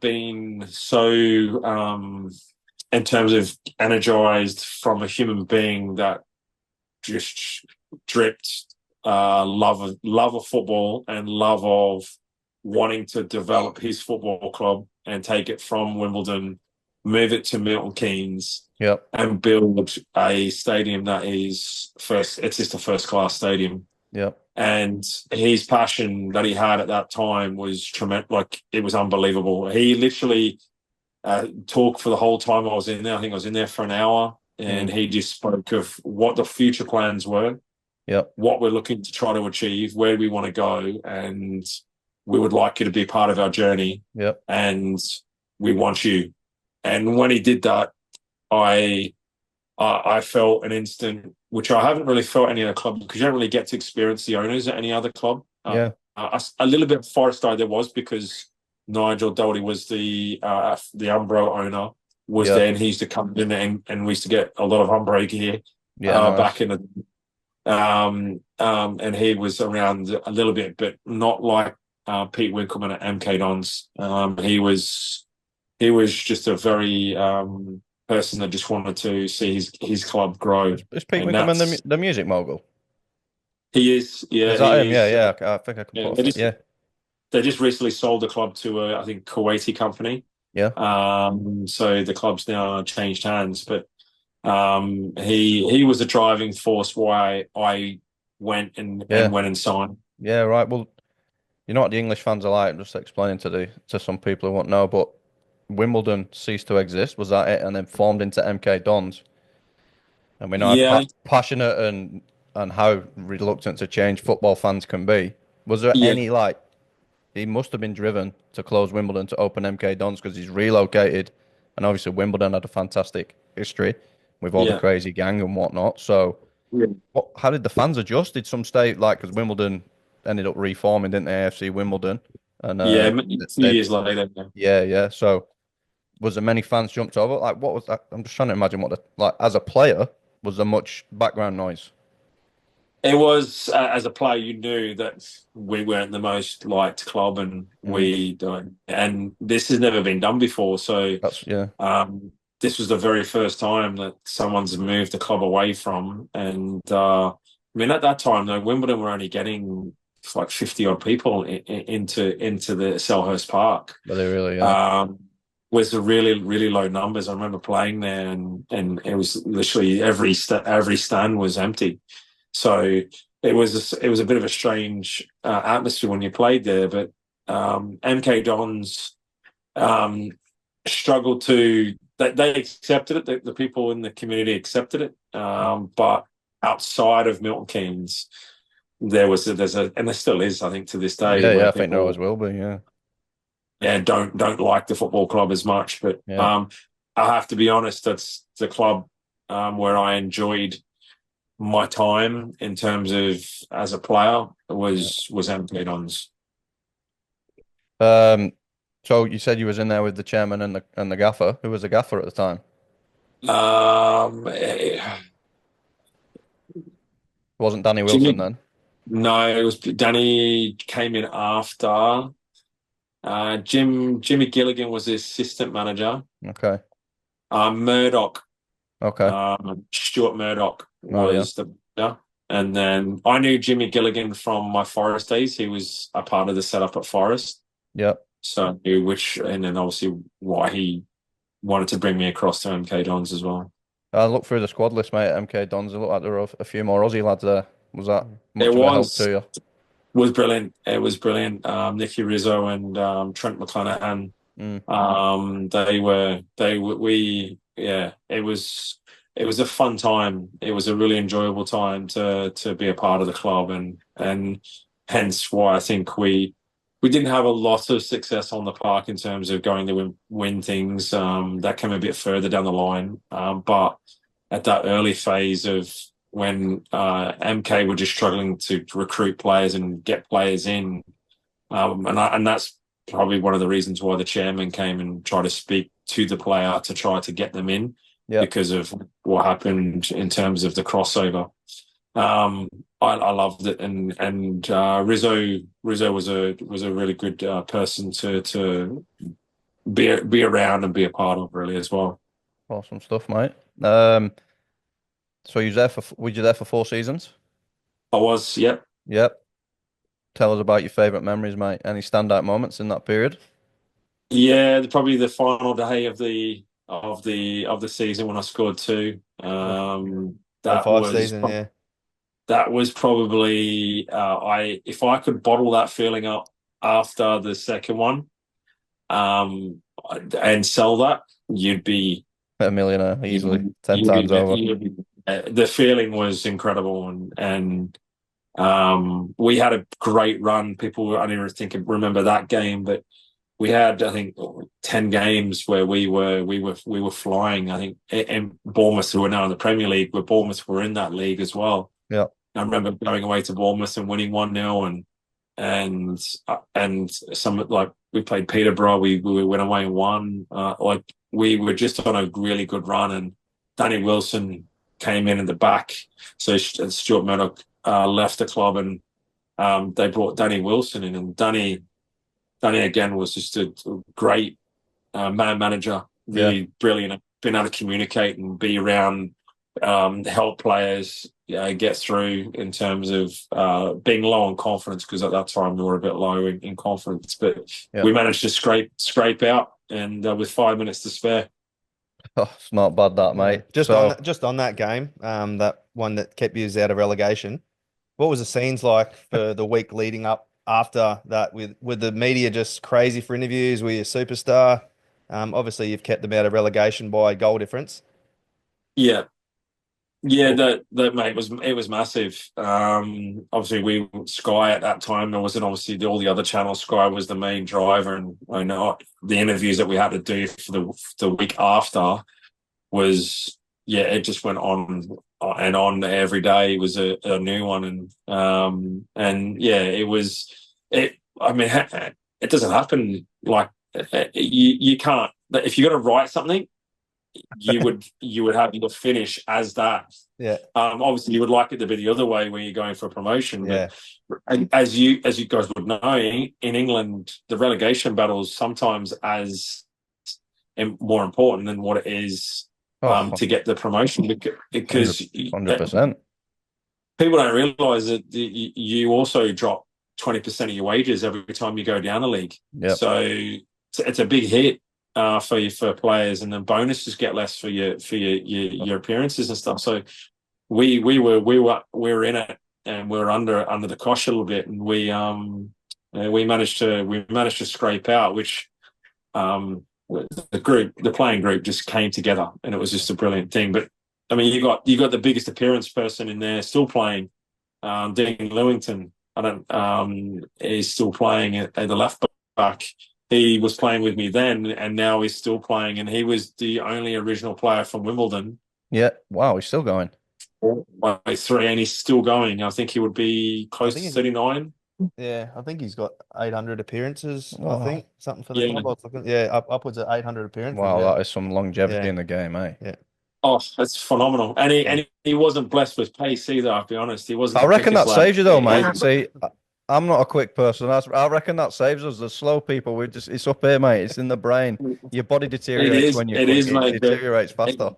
been so in terms of energized from a human being that just dripped love of football and love of wanting to develop his football club and take it from Wimbledon, move it to Milton Keynes, Yep. and build a stadium that is first. It's just a first class stadium. Yep. And his passion that he had at that time was tremendous. Like it was unbelievable. He literally talked for the whole time I was in there. I think I was in there for an hour, and Mm. he just spoke of what the future plans were, Yep. what we're looking to try to achieve, where we want to go, and we would like you to be part of our journey, Yep. and we want you. And when he did that, I felt an instant, which I haven't really felt any other club, because you don't really get to experience the owners at any other club. Yeah. A little bit of Forest there was, because Nigel Doherty was the Umbro owner, was Yeah. there, and he used to come in, and we used to get a lot of Umbro gear Yeah. back Nice. in the and he was around a little bit, but not like Pete Winkleman at MK Dons. He was just a very person that just wanted to see his club grow, Is Pete and Winkleman that's the music mogul? he is. Yeah, Is that him? he Yeah, is. yeah. I think I can Yeah, put a yeah, they just recently sold the club to a, I think, Kuwaiti company. yeah, So the club's now changed hands, but he was the driving force why I went yeah, and signed. yeah. Right. Well, you know what the English fans are like. I'm just explaining to some people who won't know, but Wimbledon ceased to exist. Was that it? And then formed into MK Dons. And we know how Yeah, passionate and how reluctant to change football fans can be. Was there yeah, any like he must have been driven to close Wimbledon to open MK Dons because he's relocated, and obviously Wimbledon had a fantastic history with all the yeah, crazy gang and whatnot. So, yeah. how did the fans adjust? Did some stay like because Wimbledon ended up reforming, didn't they? AFC Wimbledon, and Yeah, a few they years later. Yeah. yeah, yeah. So, was there many fans jumped over? Like, what was that? I'm just trying to imagine what the like as a player was there much background noise? It was as a player, you knew that we weren't the most liked club, and Mm, we don't. And this has never been done before. So that's yeah, this was the very first time that someone's moved the club away from. And I mean, at that time, though, Wimbledon were only getting like 50 odd people into the Selhurst Park. but they really yeah. Um, was the really really low numbers. I remember playing there, and it was literally every stand was empty. So it was a bit of a strange atmosphere when you played there. But MK Dons um, struggled to. They accepted it. The people in the community accepted it. But outside of Milton Keynes, there's a and there still is, I think, to this day, Yeah, where yeah, I think there always people will be. Yeah, don't like the football club as much. But yeah. I have to be honest, that's the club where I enjoyed my time in terms of as a player Yeah. was MK Dons. Um, so you said you was in there with the chairman and the gaffer. Who was the gaffer at the time? Eh, It wasn't Danny Wilson Jimmy, then. no, it was Danny came in after. Jimmy Gilligan was the assistant manager. Okay. Murdoch, Okay. Stuart Murdoch Oh yeah. was the yeah. And then I knew Jimmy Gilligan from my Forest days. He was a part of the setup at Forest. Yeah. So I knew and then obviously why he wanted to bring me across to MK Dons as well. I looked through the squad list, mate, at MK Dons. It looked like there were a few more Aussie lads there. Was that It much of a help to you? was brilliant. It was brilliant. Nicky Rizzo and Trent McClanahan. Mm. We yeah. It was a fun time. It was a really enjoyable time to be a part of the club, and hence why I think we didn't have a lot of success on the park in terms of going to win things. That came a bit further down the line. But at that early phase of when MK were just struggling to recruit players and get players in, and that's probably one of the reasons why the chairman came and tried to speak to the player to try to get them in Yeah. because of what happened in terms of the crossover. I loved it, and Rizzo was a really good person to be around and be a part of really as well. Awesome stuff, mate. So you was there for were you there for 4 seasons? I was, yep. Yep. Tell us about your favourite memories, mate. Any standout moments in that period? Yeah, probably the final day of the season when I scored two. The fourth season, yeah. That was probably I if I could bottle that feeling up after the second one, and sell that, you'd be A millionaire easily, you'd, 10 times over. you'd be the feeling was incredible, and we had a great run. People, I didn't even remember that game, but we had, I think, 10 games where we were flying. I think, and Bournemouth, who are now in the Premier League, where Bournemouth were in that league as well. Yeah. I remember going away to Bournemouth and winning 1-0, and some, like, we played Peterborough, we went away and won. Like, we were just on a really good run, and Danny Wilson came in at the back. So Stuart Murdoch left the club, and they brought Danny Wilson in, and Danny Danny again was just a great man manager, Yeah. really brilliant, being able to communicate and be around, help players get through in terms of being low on confidence, because at that time we were a bit low in confidence, but Yeah. we managed to scrape out, and with 5 minutes to spare. Oh, it's not bad that, mate. So Just on that game, that one that kept you out of relegation. What was the scenes like for the week leading up after that? With the media just crazy for interviews? Were you a superstar? Obviously, you've kept them out of relegation by goal difference. Yeah, yeah, oh, that mate was massive. Obviously, we Sky at that time. There wasn't obviously all the other channels. Sky was the main driver, and I know the interviews that we had to do for the week after was, yeah, it just went on and on every day. It was a new one, and yeah, it. I mean, it doesn't happen like, you can't. If you're going to write something, you would have your finish as that. Yeah, Obviously, you would like it to be the other way when you're going for a promotion. yeah, But as you guys would know, in England, the relegation battles sometimes as more important than what it is oh, to get the promotion, because 100%. people don't realise that you also drop 20% of your wages every time you go down the league. Yeah. So it's a big hit for players, and then bonuses get less for your appearances and stuff. So we were in it, and we were under the cosh a little bit, and we managed to scrape out, which the playing group just came together, and it was just a brilliant thing. But I mean, you got the biggest appearance person in there still playing, Dean Lewington. He's still playing at the left back. He was playing with me then, and now he's still playing, and he was the only original player from Wimbledon. Yeah. Wow, he's still going. By 3, and he's still going. I think he would be close to 39. yeah. I think he's got 800 appearances. Oh. I think something for the Yeah. club. I was looking. Yeah, upwards of 800 appearances. Wow, yeah. that is some longevity Yeah. in the game, eh? Yeah. Oh, that's phenomenal. And he wasn't blessed with pace either, I'll be honest. He wasn't. I reckon that saves you though, mate. Yeah. See, I'm not a quick person. I reckon that saves us. The slow people, it's up here, mate. It's in the brain. Your body deteriorates when you're quick. Mate. It deteriorates faster.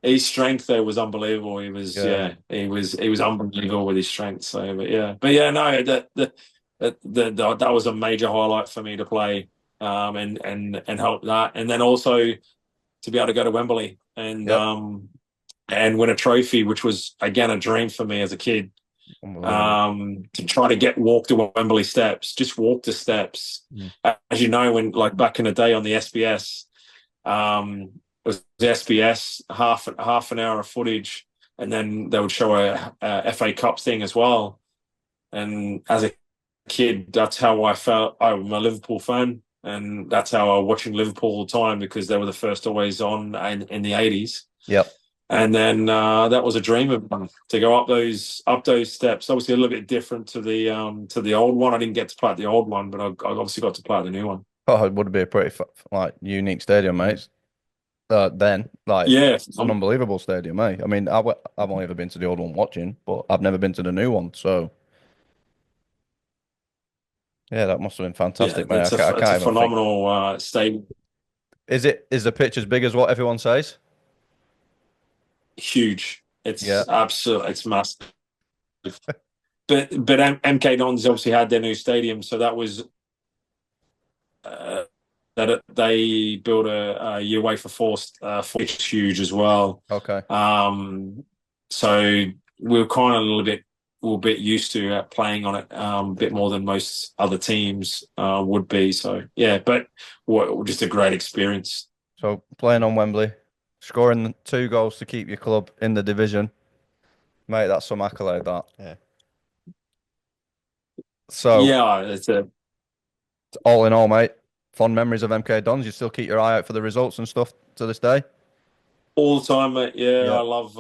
His strength there was unbelievable. He was he was unbelievable with his strength. So, but yeah, no, that was a major highlight for me to play, and help that, and then also to be able to go to Wembley and win a trophy, which was again a dream for me as a kid. To try to walk the Wembley steps, just walk the steps. As you know, when like back in the day on the SBS, it was the SBS half an hour of footage, and then they would show a FA Cup thing as well. And as a kid, that's how I felt. I'm a Liverpool fan, and that's how I was watching Liverpool all the time, because they were the first always on in the 80s. Yep. And then that was a dream of mine, to go up those steps. Obviously, a little bit different to the old one. I didn't get to play at the old one, but I obviously got to play at the new one. Oh, it would be a pretty unique stadium, mate. Then, it's an unbelievable stadium, eh? I mean, I've only ever been to the old one watching, but I've never been to the new one. So, yeah, that must have been fantastic, mate. It's a phenomenal stadium. Is the pitch as big as what everyone says? Huge. It's absolute. It's massive. but MK Dons obviously had their new stadium, so that was they built a UEFA Forest, which is huge as well. Okay. So we were kind of a little bit used to playing on it a bit more than most other teams would be. So yeah, but just a great experience. So playing on Wembley, scoring 2 goals to keep your club in the division, mate, that's some accolade, that. Yeah. So yeah, it's all in all, mate, fond memories of MK Dons. You still keep your eye out for the results and stuff to this day? All the time, mate. Yeah. I love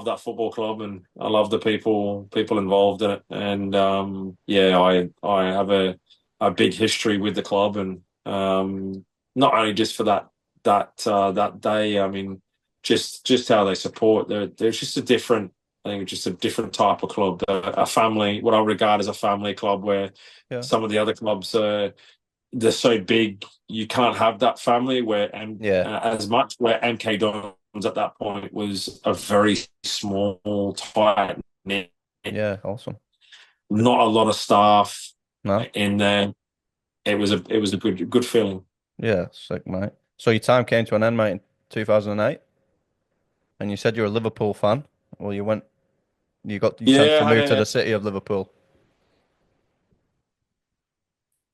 that football club, and I love the people involved in it. And I have a big history with the club, and not only just for that day. I mean, just how they support. There's just a different think it's just a different type of club, a family, what I regard as a family club, where Yeah. some of the other clubs they're so big you can't have that family as much. Where MK Dons at that point was a very small, tight knit, Yeah, awesome. not a lot of staff No. in there. It was a good feeling. Yeah, sick, mate. So your time came to an end, mate, in 2008, and you said you're a Liverpool fan. Well, you got your chance Yeah, to move to the city of Liverpool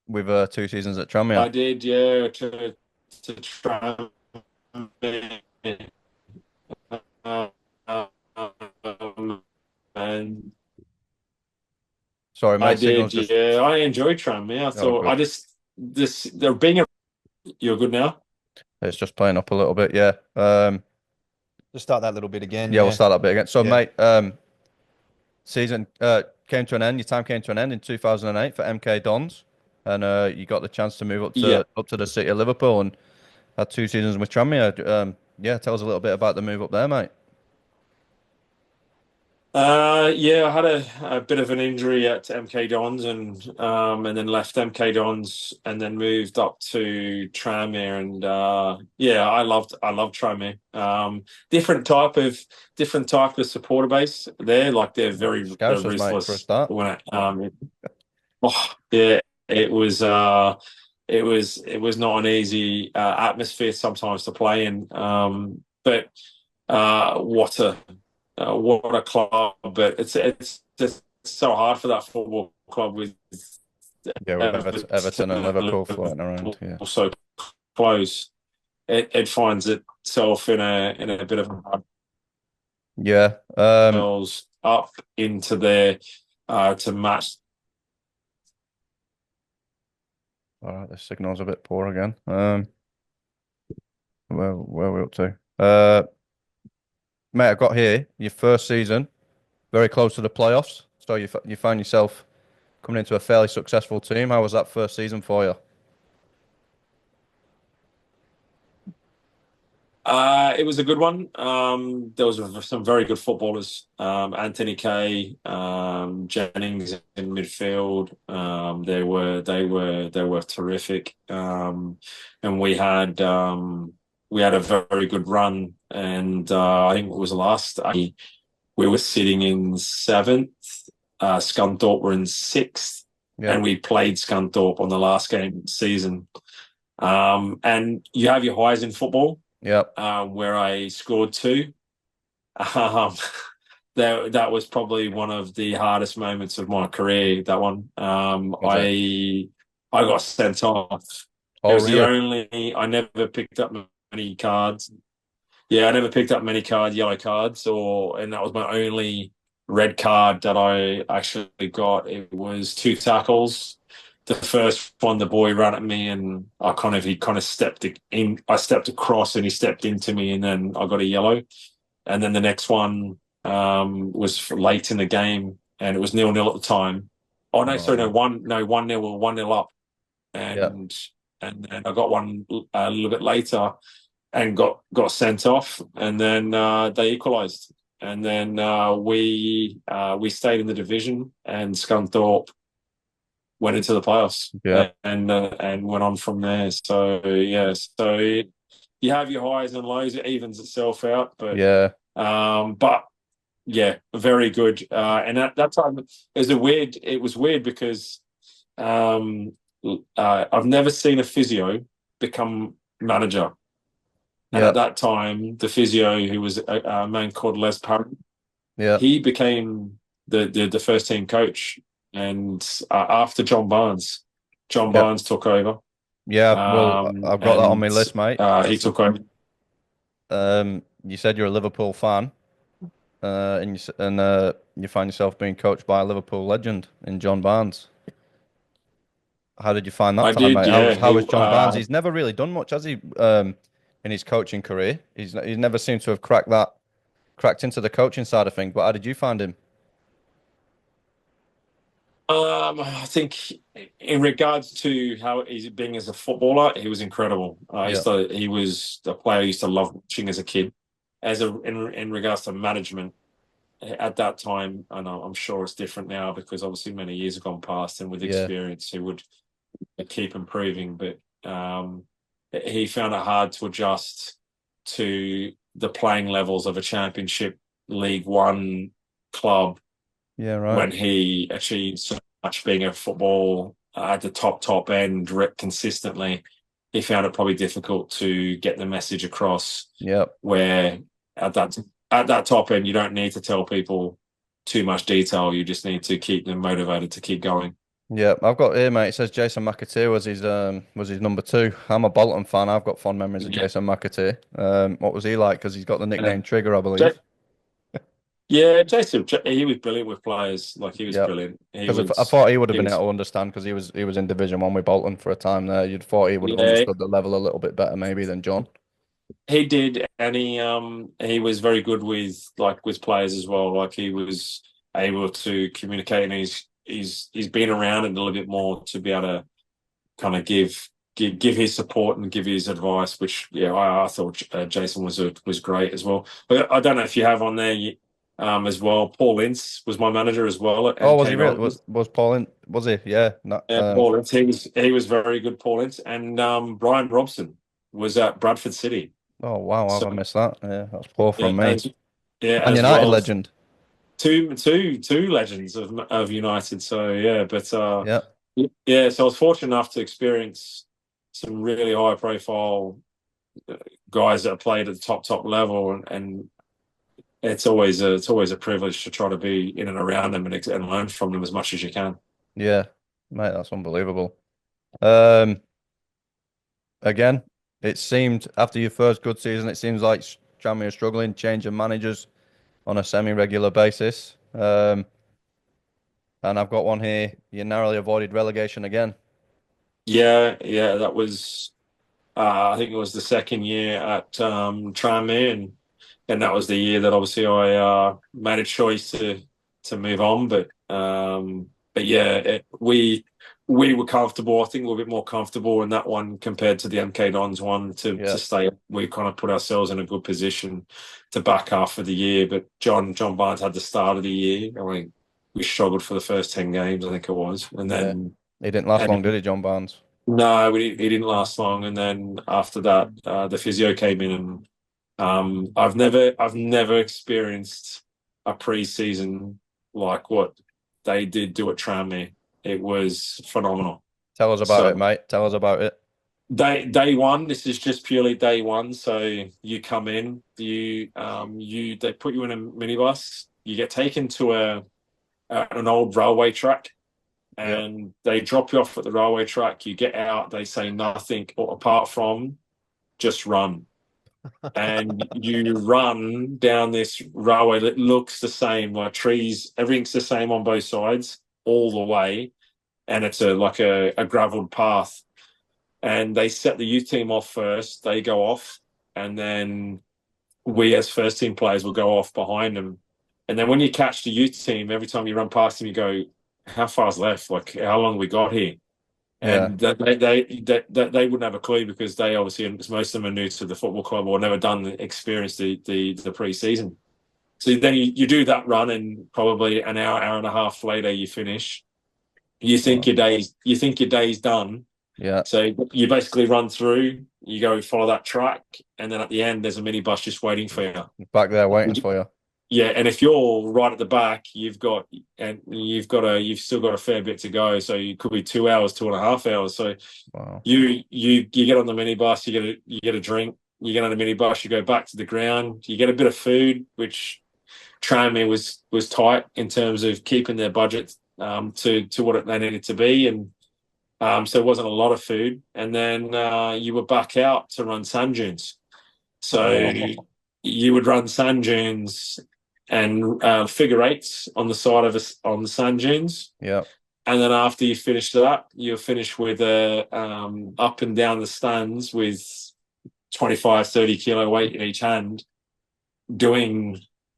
with 2 seasons at Tranmere. I did, yeah, to try and Sorry, I mate, did, signal's just. yeah. I enjoyed Tranmere. I Oh, thought good. I just this they're being a. You're good now. It's just playing up a little bit, yeah. Just start that little bit again. Yeah, we'll Yeah. start that bit again. So, Yeah. mate, season came to an end. Your time came to an end in 2008 for MK Dons, and you got the chance to move Yeah. up to the city of Liverpool and had 2 seasons with Tranmere. Yeah, tell us a little bit about the move up there, mate. Yeah, I had a bit of an injury at MK Dons and then left MK Dons and then moved up to Tranmere and yeah, I loved Tranmere. Different type of supporter base there. Like they're Scousers, mate, for a ruthless start. when yeah, it was not an easy atmosphere sometimes to play in. But what a club! But it's just so hard for that football club with Yeah, with Everton and Everton Liverpool floating around. Yeah, so close. It finds itself in a bit of yeah. up into there to match. All right, the signal's a bit poor again. Where are we up to? Mate, I got here your first season, very close to the playoffs. So you find yourself coming into a fairly successful team. How was that first season for you? It was a good one. There was some very good footballers. Anthony Kay, Jennings in midfield. They were terrific. And we had a very good run. And I think it was we were sitting in seventh. Scunthorpe were in sixth, Yeah, and we played Scunthorpe on the last game of the season. And you have your highs in football yeah. where I scored two. Um, that was probably one of the hardest moments of my career. That one, Was it? I got sent off. It Oh, was the really? only. I never picked up many cards. Yeah, I never picked up many yellow cards, and that was my only red card that I actually got. It was two tackles. The first one, the boy ran at me, and he kind of stepped in. I stepped across, and he stepped into me, and then I got a yellow. And then the next one was late in the game, and it was 0-0 at the time. Oh no, sorry, no, Oh, 1-0 or 1-0 up, yeah, and then I got one a little bit later and got sent off, and then they equalised, and then we stayed in the division, and Scunthorpe went into the playoffs yeah, and went on from there. So yeah, so you have your highs and lows, it evens itself out, yeah, but yeah, very good. And at that time, it was weird because I've never seen a physio become manager. And yeah, at that time, the physio, who was a man called Les Parry, yeah, he became the first team coach. And after John yeah, Barnes took over. yeah. Well, I've got that on And my list, mate. he took over. You said you're a Liverpool fan, and you find yourself being coached by a Liverpool legend in John Barnes. How did you find that I time, did, mate? yeah. How was John Barnes? He's never really done much, has he? In his coaching career, he's never seemed to have cracked into the coaching side of things. But how did you find him? I think in regards to how he's being as a footballer, he was incredible. Yeah, He was a player I used to love watching as a kid. In regards to management, at that time, and I'm sure it's different now because obviously many years have gone past, and with Yeah. experience, he would keep improving. But he found it hard to adjust to the playing levels of a Championship League One club Yeah, right. when he achieved so much being a football at the top end consistently. He found it probably difficult to get the message across. Yep. Where at that top end, you don't need to tell people too much detail. You just need to keep them motivated to keep going. Yeah, I've got here, mate. It says Jason McAteer was his number two. I'm a Bolton fan. I've got fond memories of Yeah. Jason McAteer. What was he like? Because he's got the Uh, nickname Trigger, I believe. yeah, Jason, he was brilliant with players. Like he was Yeah, brilliant. because I thought he would have been able to understand because he was in Division One with Bolton for a time there. You'd thought he would have Yeah, understood the level a little bit better maybe than John. he did, and he was very good with players as well. Like he was able to communicate, and he's been around it a little bit more to be able to kind of give his support and give his advice. Which yeah, I thought Jason was great as well. But I don't know if you have on there as well. Paul Ince was my manager as well at Oh, was he MK really? Dons. Was Paul in? Was he? Yeah. No, And Paul Ince, he was very good. Paul Ince and Brian Robson was at Bradford City. oh wow, So I've missed that. Yeah, that's poor yeah, from me. as yeah, Man as United well as legend. two legends of United. So yeah, but Yeah. yeah, so I was fortunate enough to experience some really high profile guys that have played at the top level, and it's always a privilege to try to be in and around them and learn from them as much as you can. Yeah, mate, that's unbelievable. Um, Again, it seemed after your first good season, it seems like Tranmere are struggling, changing managers on a semi-regular basis. And I've got one here. You narrowly avoided relegation again. Yeah, that was I think it was the second year at Tranmere, and that was the year that obviously I made a choice to move on. But yeah, we were comfortable. I think we were a bit more comfortable in that one compared to the MK Dons one to Yeah, stay. We kind of put ourselves in a good position to back half of the year. But John Barnes had the start of the year. I think we struggled for the first 10 games, I think it was, and yeah. then. He didn't last long, And did he, John Barnes? no, he didn't last long, and then after that, the physio came in, and I've never experienced a pre-season like what they did do at Tranmere. It was phenomenal. Tell us about it, So mate. Tell us about it. day one, this is just purely day one. So you come in, they put you in a minibus, you get taken to an old railway track Yeah, and they drop you off at the railway track. You get out, they say nothing apart from just run. And you run down this railway that looks the same, like trees, everything's the same on both sides all the way. And it's like a graveled path. And they set the youth team off first, they go off, and then we as first team players will go off behind them. And then when you catch the youth team, every time you run past them, you go, how far's left? Like, how long we got here? yeah, And they wouldn't have a clue because they obviously, most of them are new to the football club or never experienced the pre-season. So then you do that run, and probably an hour and a half later, you finish. wow. You think your day's done. Yeah. So you basically run through, you go follow that track, and then at the end, there's a minibus just waiting for you. Back there waiting for you. Yeah, and if you're right at the back, you've still got a fair bit to go. So you could be 2 hours, 2.5 hours. So Wow. you get on the minibus, you get a drink, you get on the minibus, you go back to the ground, you get a bit of food, which Tranmere was tight in terms of keeping their budget to what they needed to be, and so it wasn't a lot of food. And then you were back out to run sand dunes. So you would run sand dunes and figure eights on the side of on the sand dunes. Yeah. And then after you finish that, you'll finish with up and down the stands with 25, 30 kilo weight in each hand,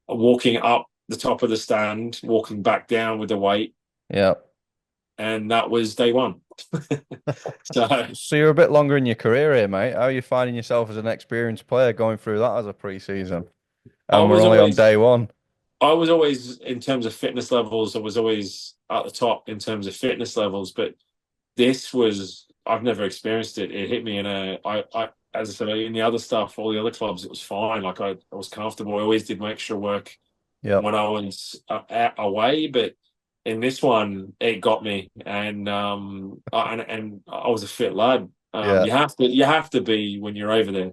walking up the top of the stand, walking back down with the weight. Yeah. And that was day one. So So you're a bit longer in your career here, mate. How are you finding yourself as an experienced player going through that as a pre-season? I And we're was only on always day one. I was always, in terms of fitness levels, I was always at the top in terms of fitness levels. But this was, I've never experienced it. It hit me in as I said, in the other stuff, all the other clubs, it was fine. Like I was comfortable. I always did make sure work Yep. when I was away, but in this one, it got me, and I was a fit lad. Yeah. You have to be when you're over there.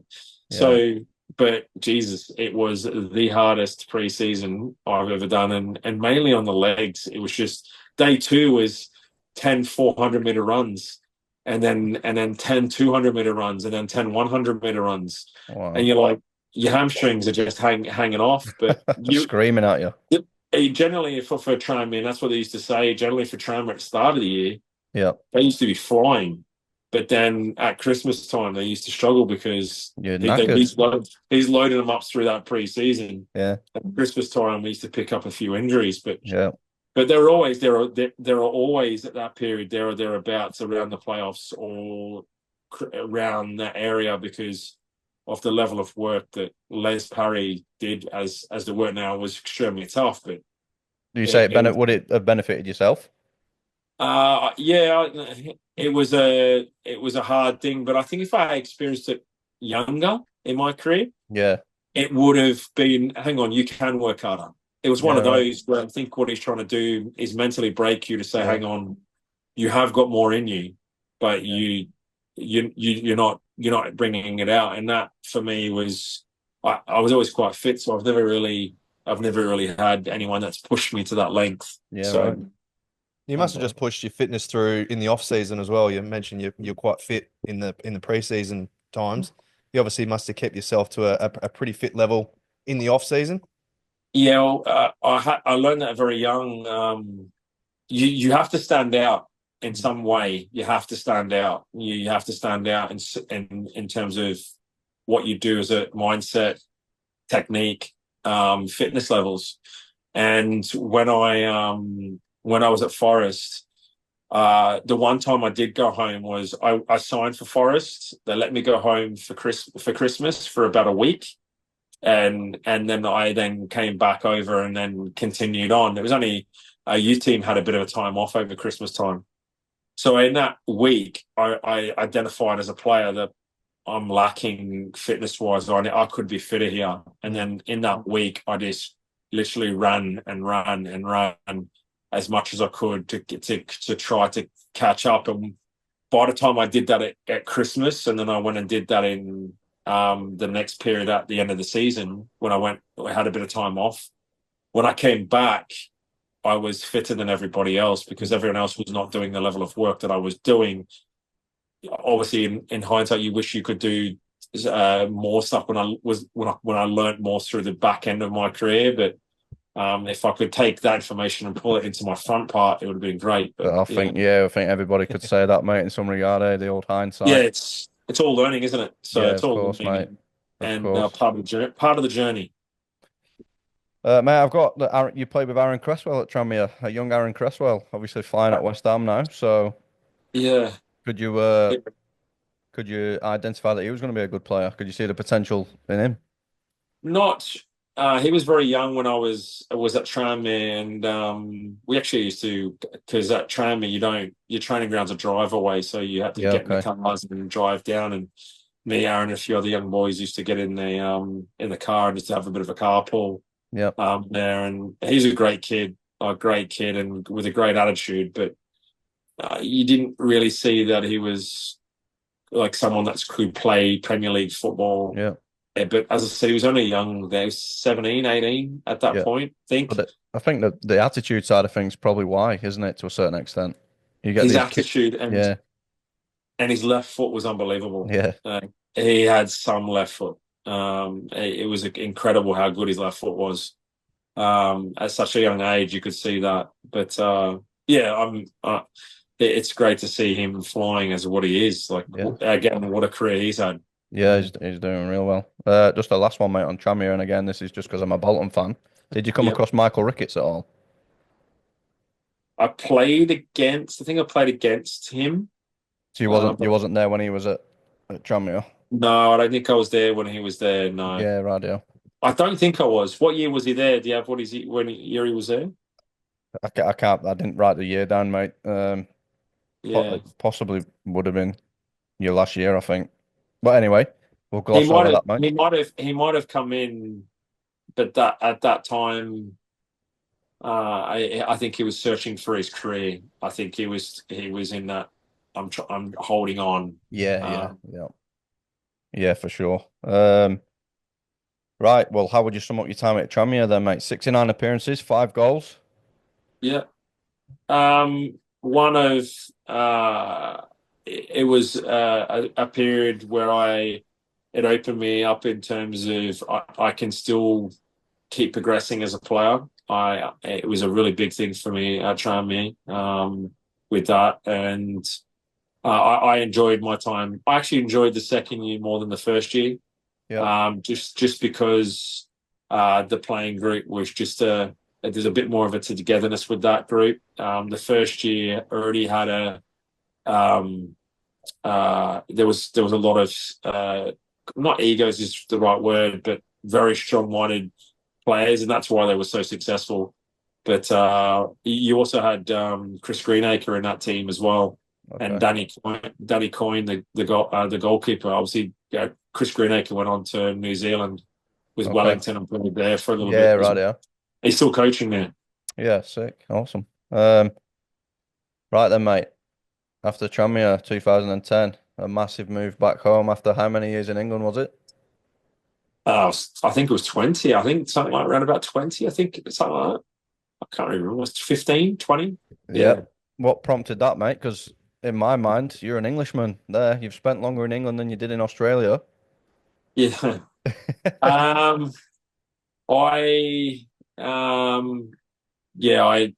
Yeah. So, but Jesus, it was the hardest pre-season I've ever done, and mainly on the legs. It was just day two was 10 400-meter runs, and then 10 200-meter runs, and then 10 100-meter runs, and Wow. you're like, your hamstrings are just hanging off. But Screaming at you. generally for Tranmere, and that's what they used to say. Generally for Tranmere at the start of the year, Yep. they used to be flying, but then at Christmas time they used to struggle because You're knackered. he's loading them up through that pre-season. Yeah. At Christmas time we used to pick up a few injuries, but Yeah. there are always at that period there or thereabouts around the playoffs or around that area because of the level of work that Les Parry did as the work now was extremely tough. But Do you say it was would it have benefited yourself? yeah, it was a hard thing, but I think if I experienced it younger in my career, Yeah. it would have been, hang on, you can work harder. It was one Yeah. of Right. those where I think what he's trying to do is mentally break you to say, Yeah. hang on, you have got more in you, but Yeah. you're not bringing it out. And that for me was, I was always quite fit, so I've never really had anyone that's pushed me to that length. Yeah. So Right. You must have just pushed your fitness through in the off season as well. You mentioned you're quite fit in the preseason times. You obviously must have kept yourself to a pretty fit level in the off season. yeah, well, I learned that very young. You have to stand out in some way. You have to stand out. You have to stand out in terms of what you do as a mindset, technique, fitness levels. And when I was at Forest, the one time I did go home was I signed for Forest. They let me go home for Christmas for about a week, and then I then came back over and then continued on. There was only a youth team had a bit of a time off over Christmas time. So in that week, I identified as a player that I'm lacking fitness wise. I could be fitter here. And then in that week, I just literally ran and ran and ran as much as I could to try to catch up. And by the time I did that at Christmas, and then I went and did that in the next period at the end of the season when I had a bit of time off. When I came back, I was fitter than everybody else because everyone else was not doing the level of work that I was doing. Obviously, in hindsight, you wish you could do more stuff when I learned more through the back end of my career. But if I could take that information and pull it into my front part, it would have been great. But I think everybody could say that, mate, in some regard, the old yeah, hindsight. it's all learning, isn't it? So Yeah, it's of all course, mate. learning Of and course. part of the journey. Mate, I've got you played with Aaron Cresswell at Tranmere, a young Aaron Cresswell, obviously flying at West Ham now. So Yeah. could you could you identify that he was going to be a good player? Could you see the potential in him? Not. He was very young when I was at Tranmere, and we actually used to, because at Tranmere your training grounds are drive away, so you had to Yeah, get in the okay. cars and drive down. And me, Aaron, and a few other young boys used to get in the car and just have a bit of a carpool Yeah. there. And he's a great kid, and with a great attitude. But you didn't really see that he was like someone that could play Premier League football. Yeah. But as I said, he was only young. He was 17, 18 at that Yeah. point, I think. I think that the attitude side of things probably why, isn't it, to a certain extent? You get His these kids. attitude Yeah. and his left foot was unbelievable. Yeah. He had some left foot. It was incredible how good his left foot was. At such a young age, you could see that. But it's great to see him flying as what he is. Like again, what a career he's had. Yeah, he's doing real well. Just the last one, mate, on Tranmere, and again, this is just because I'm a Bolton fan. Did you come Yep. across Michael Ricketts at all? I think I played against him. So you wasn't there when he was at Tranmere? No, I don't think I was there when he was there. No. Yeah, radio. I don't think I was. What year was he there? Do you have what is he when year he was there? I can't. I didn't write the year down, mate. Yeah, Possibly would have been your last year, I think. But anyway, we'll gloss over that, mate. he might have come in, but that at that time, I think he was searching for his career. I think he was in that. I'm holding on. Yeah, Uh, yeah, for sure. Right. Well, how would you sum up your time at Tranmere then, mate? 69 appearances, 5 goals. yeah. One of it was a period where it opened me up in terms of I can still keep progressing as a player. It was a really big thing for me at Tranmere with that, and I enjoyed my time. I actually enjoyed the second year more than the first year, Yeah. just because the playing group was just there's a bit more of a togetherness with that group. The first year already had um, there was a lot of not egos is the right word, but very strong-minded players, and that's why they were so successful. But you also had Chris Greenacre in that team as well, and Okay. Danny Coyne, the goalkeeper. Obviously, Chris Greenacre went on to New Zealand with Okay. Wellington and played there for a little Yeah, bit as right, well. yeah. He's still coaching there. Yeah, sick. Awesome. Right then, mate. After Tranmere 2010, a massive move back home after how many years in England was it? I think it was 20. I think something like around about 20. I think something like that. I can't remember. Was it 15, 20? Yeah. Yeah. What prompted that, mate? Because in my mind, you're an Englishman there. You've spent longer in England than you did in Australia. Yeah. Um, I, um, yeah, I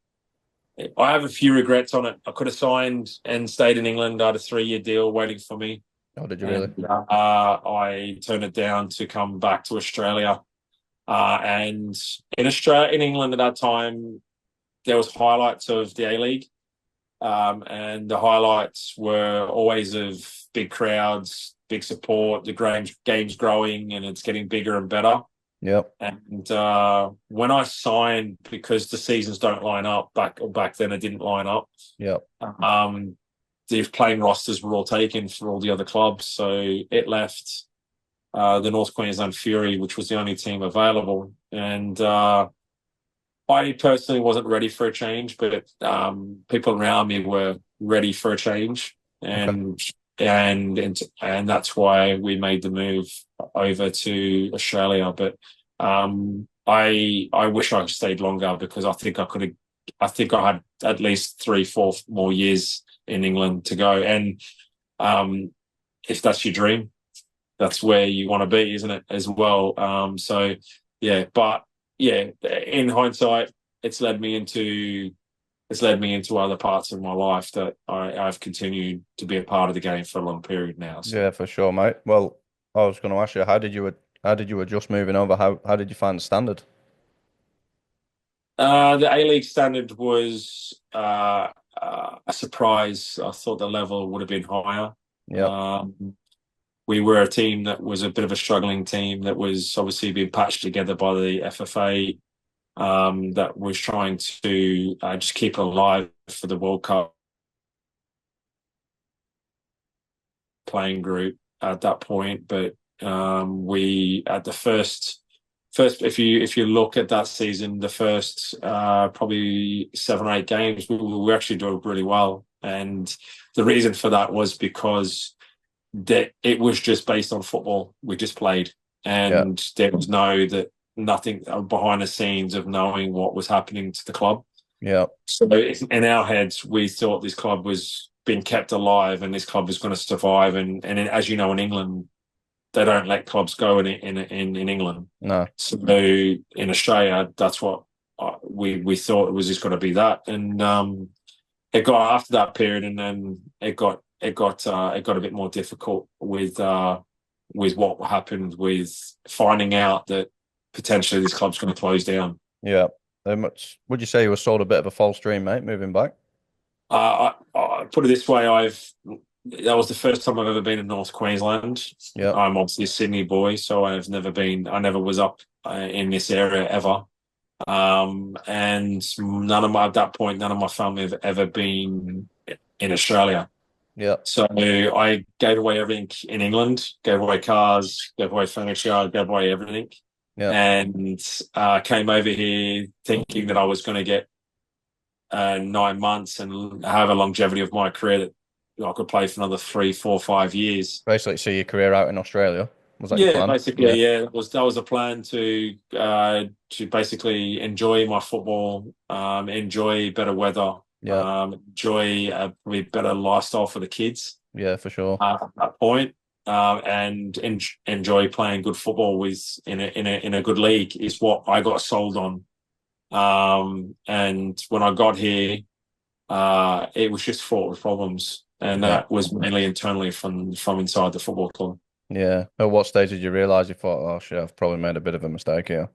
have a few regrets on it. I could have signed and stayed in England. I had a 3-year deal waiting for me, Oh, did you really? and I turned it down to come back to Australia. And in England at that time, there was highlights of the A League, and the highlights were always of big crowds, big support. The game's growing and it's getting bigger and better. Yep. And when I signed, because the seasons don't line up back then, it didn't line up. Yep. The playing rosters were all taken for all the other clubs, so it left the North Queensland Fury, which was the only team available. And I personally wasn't ready for a change, but people around me were ready for a change, Okay. and that's why we made the move over to Australia. But I wish I stayed longer because I think I could have. I think I had at least 3, 4 more years in England to go, and if that's your dream, that's where you want to be, isn't it? As well. So yeah, but yeah, in hindsight, it's led me into other parts of my life that I've continued to be a part of the game for a long period now. So. Yeah, for sure, mate. Well, I was going to ask you, how did you adjust moving over? How did you find the standard? The A League standard was a surprise. I thought the level would have been higher. Yep. We were a team that was a bit of a struggling team that was obviously being patched together by the FFA, that was trying to just keep it alive for the World Cup playing group at that point. But we at the first if you look at that season, the first probably 7 or 8 games, we actually doing really well, and the reason for that was because that it was just based on football. We just played, Yeah. and there was nothing behind the scenes of knowing what was happening to the club. Yeah. So in our heads, we thought this club was being kept alive, and this club was going to survive. And as you know, in England, they don't let clubs go in England. No. So in Australia, that's what we thought it was just going to be that, and it got after that period, and then it got a bit more difficult with what happened with finding out that potentially this club's going to close down. Yeah. Would you say you were sold a bit of a false dream, mate, moving back? I put it this way: that was the first time I've ever been in North Queensland. Yep. I'm obviously a Sydney boy, so I never was up in this area ever. And at that point, none of my family have ever been in Australia. Yep. So I gave away everything in England, gave away cars, gave away furniture, gave away everything, Yep. and came over here thinking that I was going to get 9 months and have a longevity of my career that I could play for another 3, 4, 5 years. Basically, see your career out in Australia. Was that your Yeah, plan? basically, Yeah. yeah. That was a plan to basically enjoy my football, enjoy better weather, Yeah. enjoy a probably better lifestyle for the kids Yeah, for sure. at that point, and enjoy playing good football with in a good league is what I got sold on. And when I got here, it was just fraught with problems, and Yeah. that was mainly internally from inside the football club. Yeah. At what stage did you realise you thought, oh shit, I've probably made a bit of a mistake here?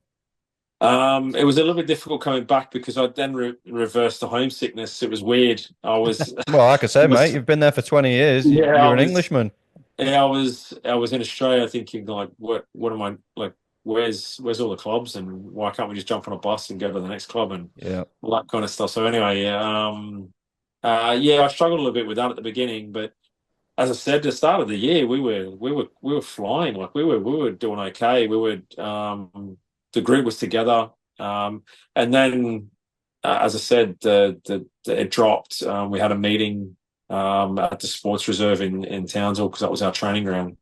It was a little bit difficult coming back because I then reversed the homesickness. It was weird. I was, Well, like I said, mate, was you've been there for 20 years. yeah, You're an Englishman. I was in Australia thinking like, what am I like? Where's all the clubs, and why can't we just jump on a bus and go to the next club and Yeah. all that kind of stuff? So anyway, yeah, I struggled a little bit with that at the beginning, but as I said, at the start of the year, we were flying. Like we were doing okay. The group was together. And then, as I said, it dropped. We had a meeting at the sports reserve in Townsville because that was our training ground,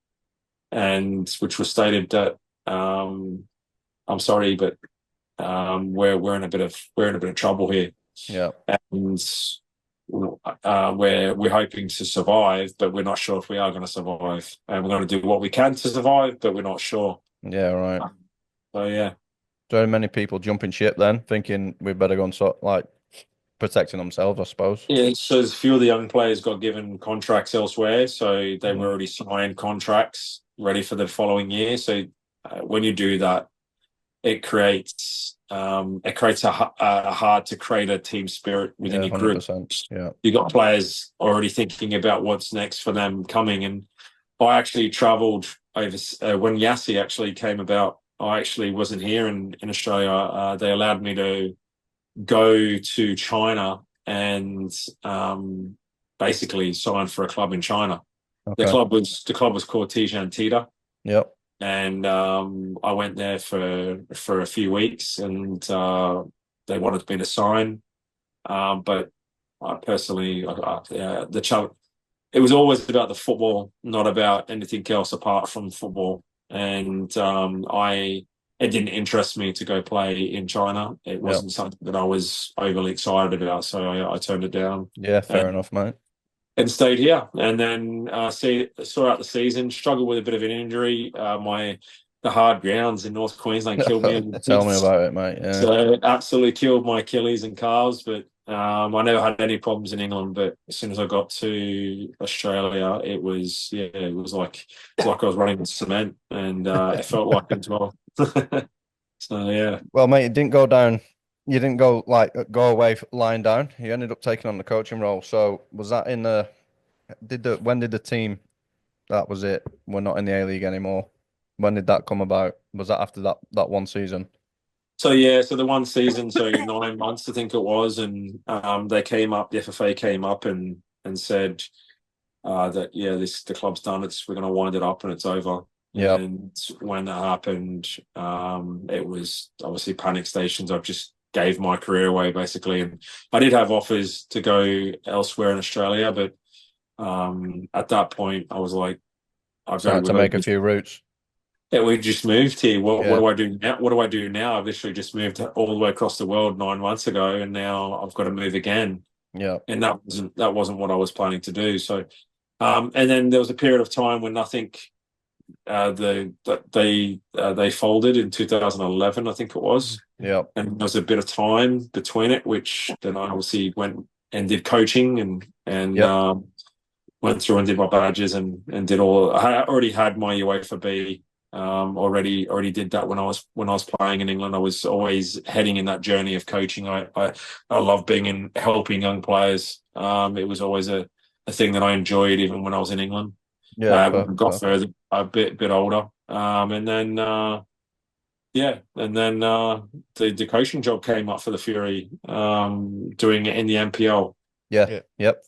and which was stated that I'm sorry, but we're in a bit of trouble here, Yeah. and we're hoping to survive, but we're not sure if we are going to survive. And we're going to do what we can to survive, but we're not sure. Yeah, right. So yeah. So many people jumping ship then, thinking we better go and sort like protecting themselves, I suppose. Yeah, so a few of the young players got given contracts elsewhere, so they were already signed contracts ready for the following year. So when you do that, it creates a hard to create a team spirit within Yeah, your group. 100%. Yeah. You got players already thinking about what's next for them coming, and I actually travelled over when Yassi actually came about. I actually wasn't here in Australia. They allowed me to go to China and basically sign for a club in China. The Okay. club was called Tijan Tita, Yep. and I went there for a few weeks, and they wanted me to sign, but I personally, the challenge. It was always about the football, not about anything else apart from football. And it didn't interest me to go play in China. It wasn't something that I was overly excited about, so I turned it down. Yeah, fair enough, mate. And stayed here. And then saw out the season, struggled with a bit of an injury. The hard grounds in North Queensland killed me. Tell me about it, mate. Yeah. So it absolutely killed my Achilles and calves, but I never had any problems in England. But as soon as I got to Australia, it was like I was running with cement, and it felt like it as well. So yeah. Well, mate, you didn't go down. You didn't go away lying down. You ended up taking on the coaching role. So was that in the when did the team, that was it, we're not in the A League anymore? When did that come about? Was that after that one season? So yeah, so the one season, so 9 months, I think it was, and they came up. The FFA came up and said that the club's done. We're going to wind it up and it's over. Yeah. And when that happened, it was obviously panic stations. I just gave my career away basically, and I did have offers to go elsewhere in Australia, but at that point, I was like, I've got to make a few routes. Yeah, we just moved here. What do I do now? What do I do now? I've literally just moved all the way across the world 9 months ago, and now I've got to move again. Yeah. And that wasn't what I was planning to do. So, and then there was a period of time when nothing. They folded in 2011, I think it was. Yeah. And there was a bit of time between it, which then I obviously went and did coaching and went through and did my badges and did all. I already had my UEFA B. Already did that when I was playing in England. I was always heading in that journey of coaching. I love being helping young players. It was always a a thing that I enjoyed even when I was in England. Yeah, When I got perfect. further, a bit older, and then yeah, and then the coaching job came up for the Fury, doing it in the NPL. Yeah, Yeah. yep.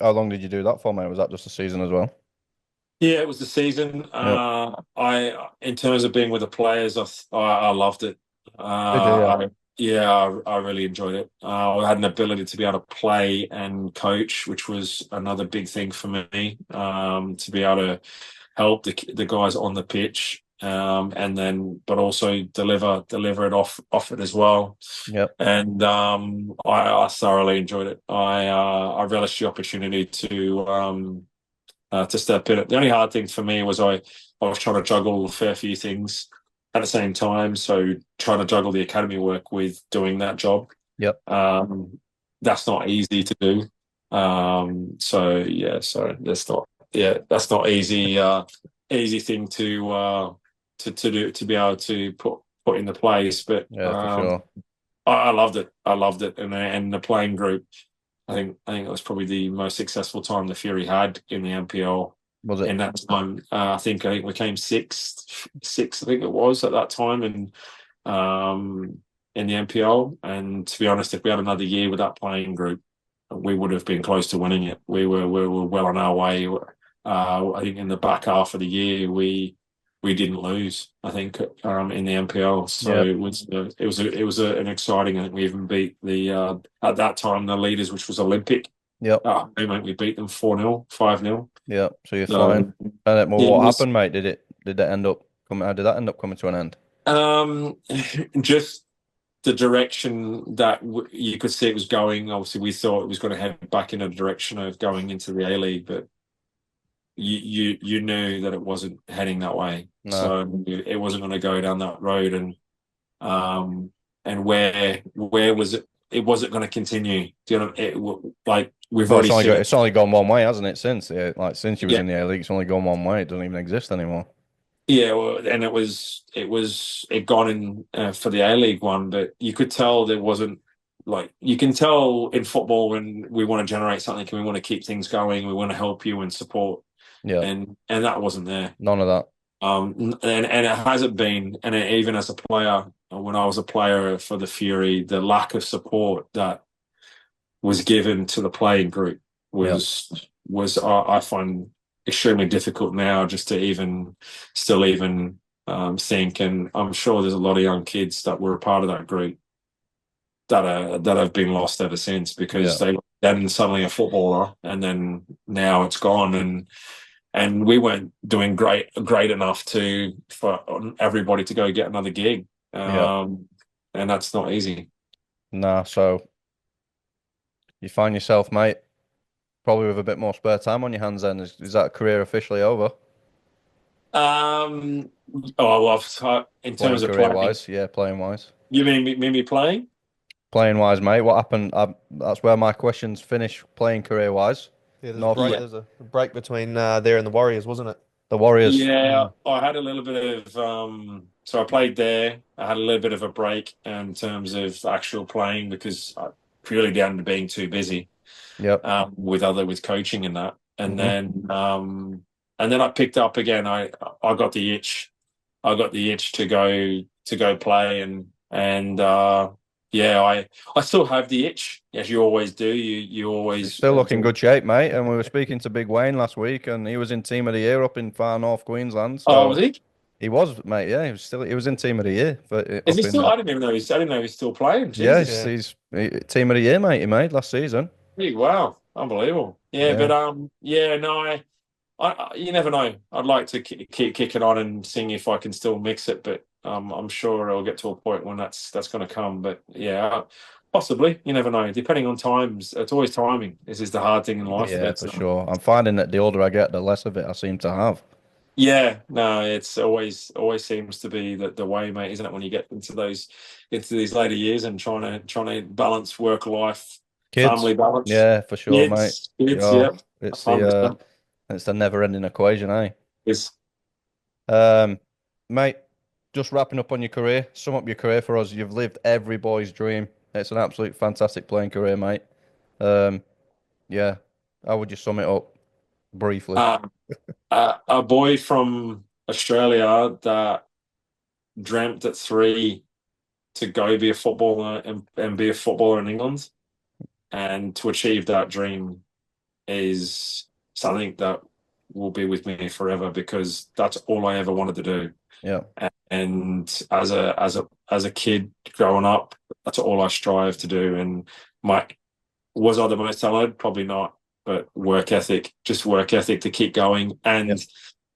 How long did you do that for, mate? Was that just a season as well? Yeah, it was the season. Yep. In terms of being with the players, I loved it. Did you? Yeah. Yeah, I really enjoyed it. I had an ability to be able to play and coach, which was another big thing for me. To be able to help the guys on the pitch, and then but also deliver it off it as well. Yep. And I thoroughly enjoyed it. I relished the opportunity to step in. The only hard thing for me was I was trying to juggle a fair few things at the same time. So trying to juggle the academy work with doing that job, Yep. that's not easy to do. So yeah, so that's not easy. Easy thing to do, to be able to put into place. But Yeah, for sure. I loved it. I loved it, and the playing group. I think it was probably the most successful time the Fury had in the NPL Was in it? that time. I think we came sixth. I think it was at that time, and in the NPL. And to be honest, if we had another year with that playing group, we would have been close to winning it. We were well on our way. I think in the back half of the year we didn't lose. I think in the NPL, so Yep. it was an exciting. I think we even beat the at that time the leaders, which was Olympic. Yep. We beat them 4-0, 5-0. Yep. So you're fine. So And well, yeah, what happened, mate? Did that end up coming? How did that end up coming to an end? um, just the direction that you could see it was going. Obviously, we thought it was going to head back in a direction of going into the A League, but you knew that it wasn't heading that way. No. So it wasn't going to go down that road, um, and where was it? It wasn't going to continue. Do you know? Like we've Well, already seen it. it's only gone one way, hasn't it? Since yeah, like since you was Yeah, in the A League, it's only gone one way. It doesn't even exist anymore. yeah. Well, and it gone in for the A League one, but you could tell there wasn't, like, you can tell in football when we want to generate something and we want to keep things going, we want to help you and support, Yeah. and that wasn't there. None of that. And it hasn't been, and even as a player, when I was a player for the Fury, the lack of support that was given to the playing group Yeah. was I find extremely difficult now just to even think. And I'm sure there's a lot of young kids that were a part of that group that have been lost ever since, Yeah. because they then suddenly a footballer and then now it's gone. And we weren't doing great enough for everybody to go get another gig. Yeah. And that's not easy. Nah. So you find yourself, mate, probably with a bit more spare time on your hands. Then is that career officially over? Um, oh, well, in Playing terms of career playing, wise, yeah, playing wise. you mean me playing? Playing wise, mate. What happened? That's where my questions finish. Playing career wise. Yeah, there's a North break. Yeah. There's a break between there and the Warriors, wasn't it? the Warriors. Yeah, Mm. I had a little bit of so I played there. I had a little bit of a break in terms of actual playing because purely down to being too busy Yep. with coaching and that. Hmm. And then I picked up again. I got the itch. I got the itch to go play, and yeah, I still have the itch, as you always do. You He's always still looking do. good shape, mate. And we were speaking to Big Wayne last week, and he was in Team of the Year up in far North Queensland. Oh, was So he? he was, mate. Yeah, he was in Team of the Year for Is he up still? in. I didn't even know I didn't know he's still playing. Yeah, Jesus. Yeah. Team of the Year, mate. He made last season. Hey, wow, unbelievable. Yeah, Yeah. but yeah, no, you never know. I'd like to keep kicking on and seeing if I can still mix it, but I'm sure it'll get to a point when that's going to come. But yeah, possibly. You never know. Depending on times, it's always timing. This is the hard thing in life Yeah, about for stuff. sure. I'm finding that the older I get, the less of it I seem to have. Yeah, no, it's always seems to be the way, mate, isn't it? When you get into these later years and trying to balance work life, Kids, family balance, yeah, for sure, mate. kids, Yeah, yeah, it's the 100%. it's the never-ending equation, eh? It's Um, mate, just wrapping up on your career. Sum up your career for us. You've lived every boy's dream. It's an absolute fantastic playing career, mate. Um, yeah. How would you sum it up briefly? Uh, a boy from Australia that dreamt at 3 to go be a footballer and be a footballer in England, and to achieve that dream is something that will be with me forever because that's all I ever wanted to do. Yeah, And as a kid growing up, that's all I strive to do. And my was I the most talented? Probably not. But work ethic, just work ethic to keep going yeah, and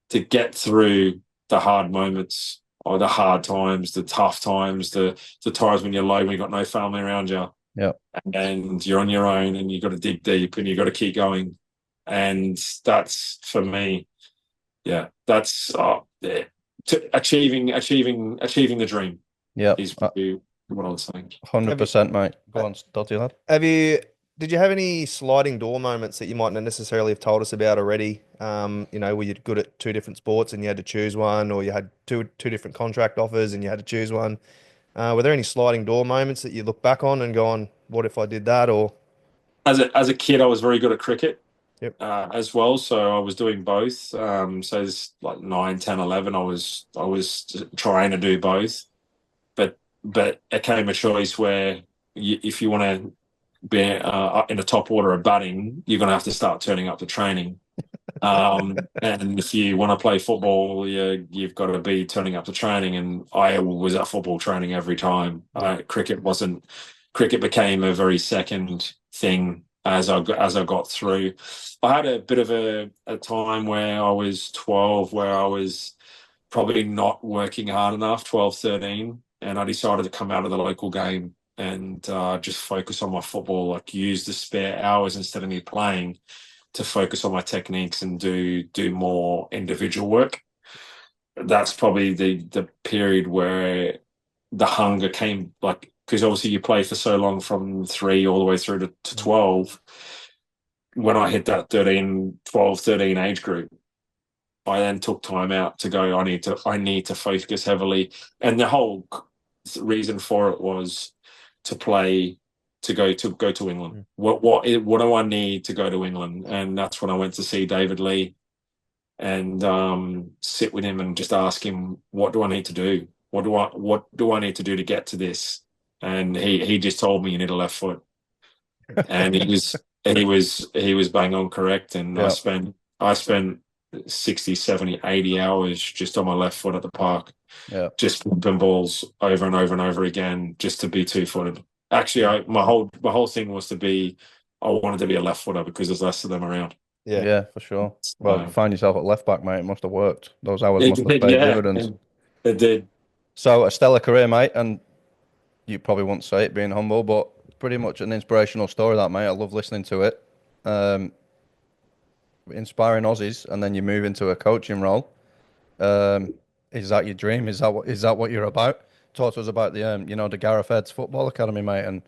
to get through the hard moments or the hard times, the tough times, the times when you're low, when you've got no family around you, yeah. and you're on your own, and you've got to dig deep, and you've got to keep going. And that's for me, yeah, that's achieving the dream Yeah, is probably what I was saying. 100%, mate. Go on, Dotty lad. Did you have any sliding door moments that you might not necessarily have told us about already? Were you good at two different sports and you had to choose one, or you had two different contract offers and you had to choose one? Were there any sliding door moments that you look back on and go on, what if I did that? Or As a kid, I was very good at cricket. yep, As well. So I was doing both. So it's like 9, 10, 11. I was trying to do both, but it came a choice where if you want to be in the top order of batting, you're going to have to start turning up to training. And if you want to play football, you've got to be turning up to training. And I was at football training every time. Cricket wasn't. Cricket became a very second thing as I got through. I had a bit of a time where I was 12, where I was probably not working hard enough, 12, 13, and I decided to come out of the local game and just focus on my football, like use the spare hours instead of me playing to focus on my techniques and do more individual work. That's probably the period where the hunger came, like, because obviously you play for so long from 3 all the way through to 12. When I hit that 13, 12, 13 age group, I then took time out to go, I need to focus heavily. And the whole reason for it was to play, to go to England. What do I need to go to England? And that's when I went to see David Lee and sit with him and just ask him, what do I need to do? What do I need to do to get to this? And he just told me you need a left foot. And he was bang on correct. And I Yeah, spent 60, 70, 80 hours just on my left foot at the park, yeah, just pumping balls over and over and over again, just to be two-footed. Actually, my whole thing was I wanted to be a left footer because there's less of them around. yeah, yeah, for sure. Well, if you So find yourself at left back, mate, it must have worked. Those hours it must have did, paid yeah, dividends. it did. So, a stellar career, mate, and you probably won't say it being humble, but pretty much an inspirational story, that, mate. I love listening to it. Um, Inspiring Aussies, and then you move into a coaching role. Um, is that your dream? Is that what you're about? Talk to us about the Gareth Edds Football Academy, mate, and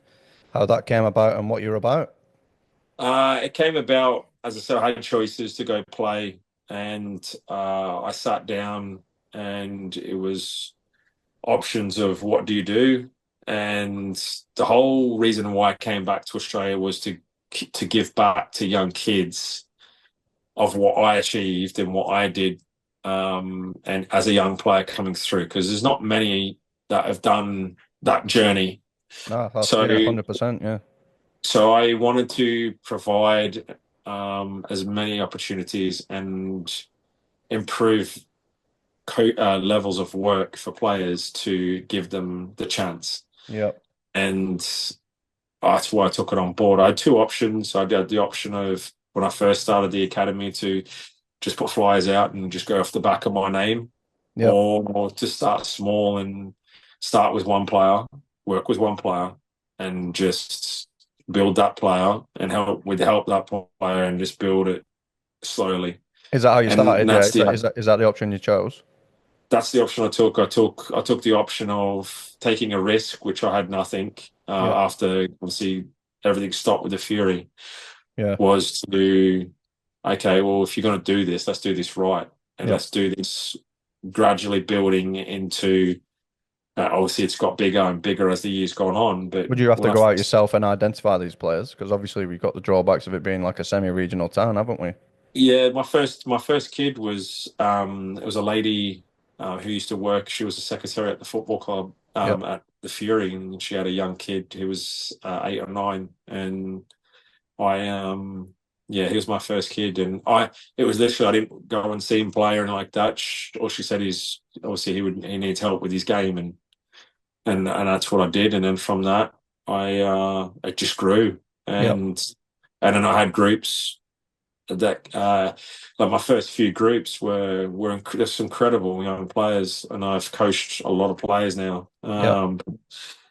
how that came about and what you're about. It came about, as I said, I had choices to go play, and I sat down, and it was options of what do you do, and the whole reason why I came back to Australia was to give back to young kids of what I achieved and what I did, and as a young player coming through, because there's not many that have done that journey. No, that's So yeah, 100%, yeah, so I wanted to provide as many opportunities and improve levels of work for players to give them the chance. yeah, And that's why I took it on board. I had two options. I had the option of, when I first started the academy, to just put flyers out and just go off the back of my name, yeah. or to start small and start with one player, work with one player, and just build that player and help that player and just build it slowly. Is that how you And started? Yeah, that's is that is that is that the option you chose? that's the option I took. I took the option of taking a risk, which I had nothing Yeah, after obviously everything stopped with the Fury. yeah, Was to do, okay, well, if you're going to do this, let's do this right, and yeah, let's do this gradually building into Obviously, it's got bigger and bigger as the years gone on. But Would you have to when I go out first, yourself and identify these players? Because obviously we've got the drawbacks of it being like a semi-regional town, haven't we? yeah, my first kid was it was a lady who used to work. She was a secretary at the football club Yep. at the Fury, and she had a young kid who was 8 or 9, and I yeah, he was my first kid, and it was literally I didn't go and see him play or anything like that. All she said is obviously he needs help with his game, and that's what I did. And then from that, it just grew, Yep. and then I had groups that like my first few groups were just incredible young players, and I've coached a lot of players now. Yep.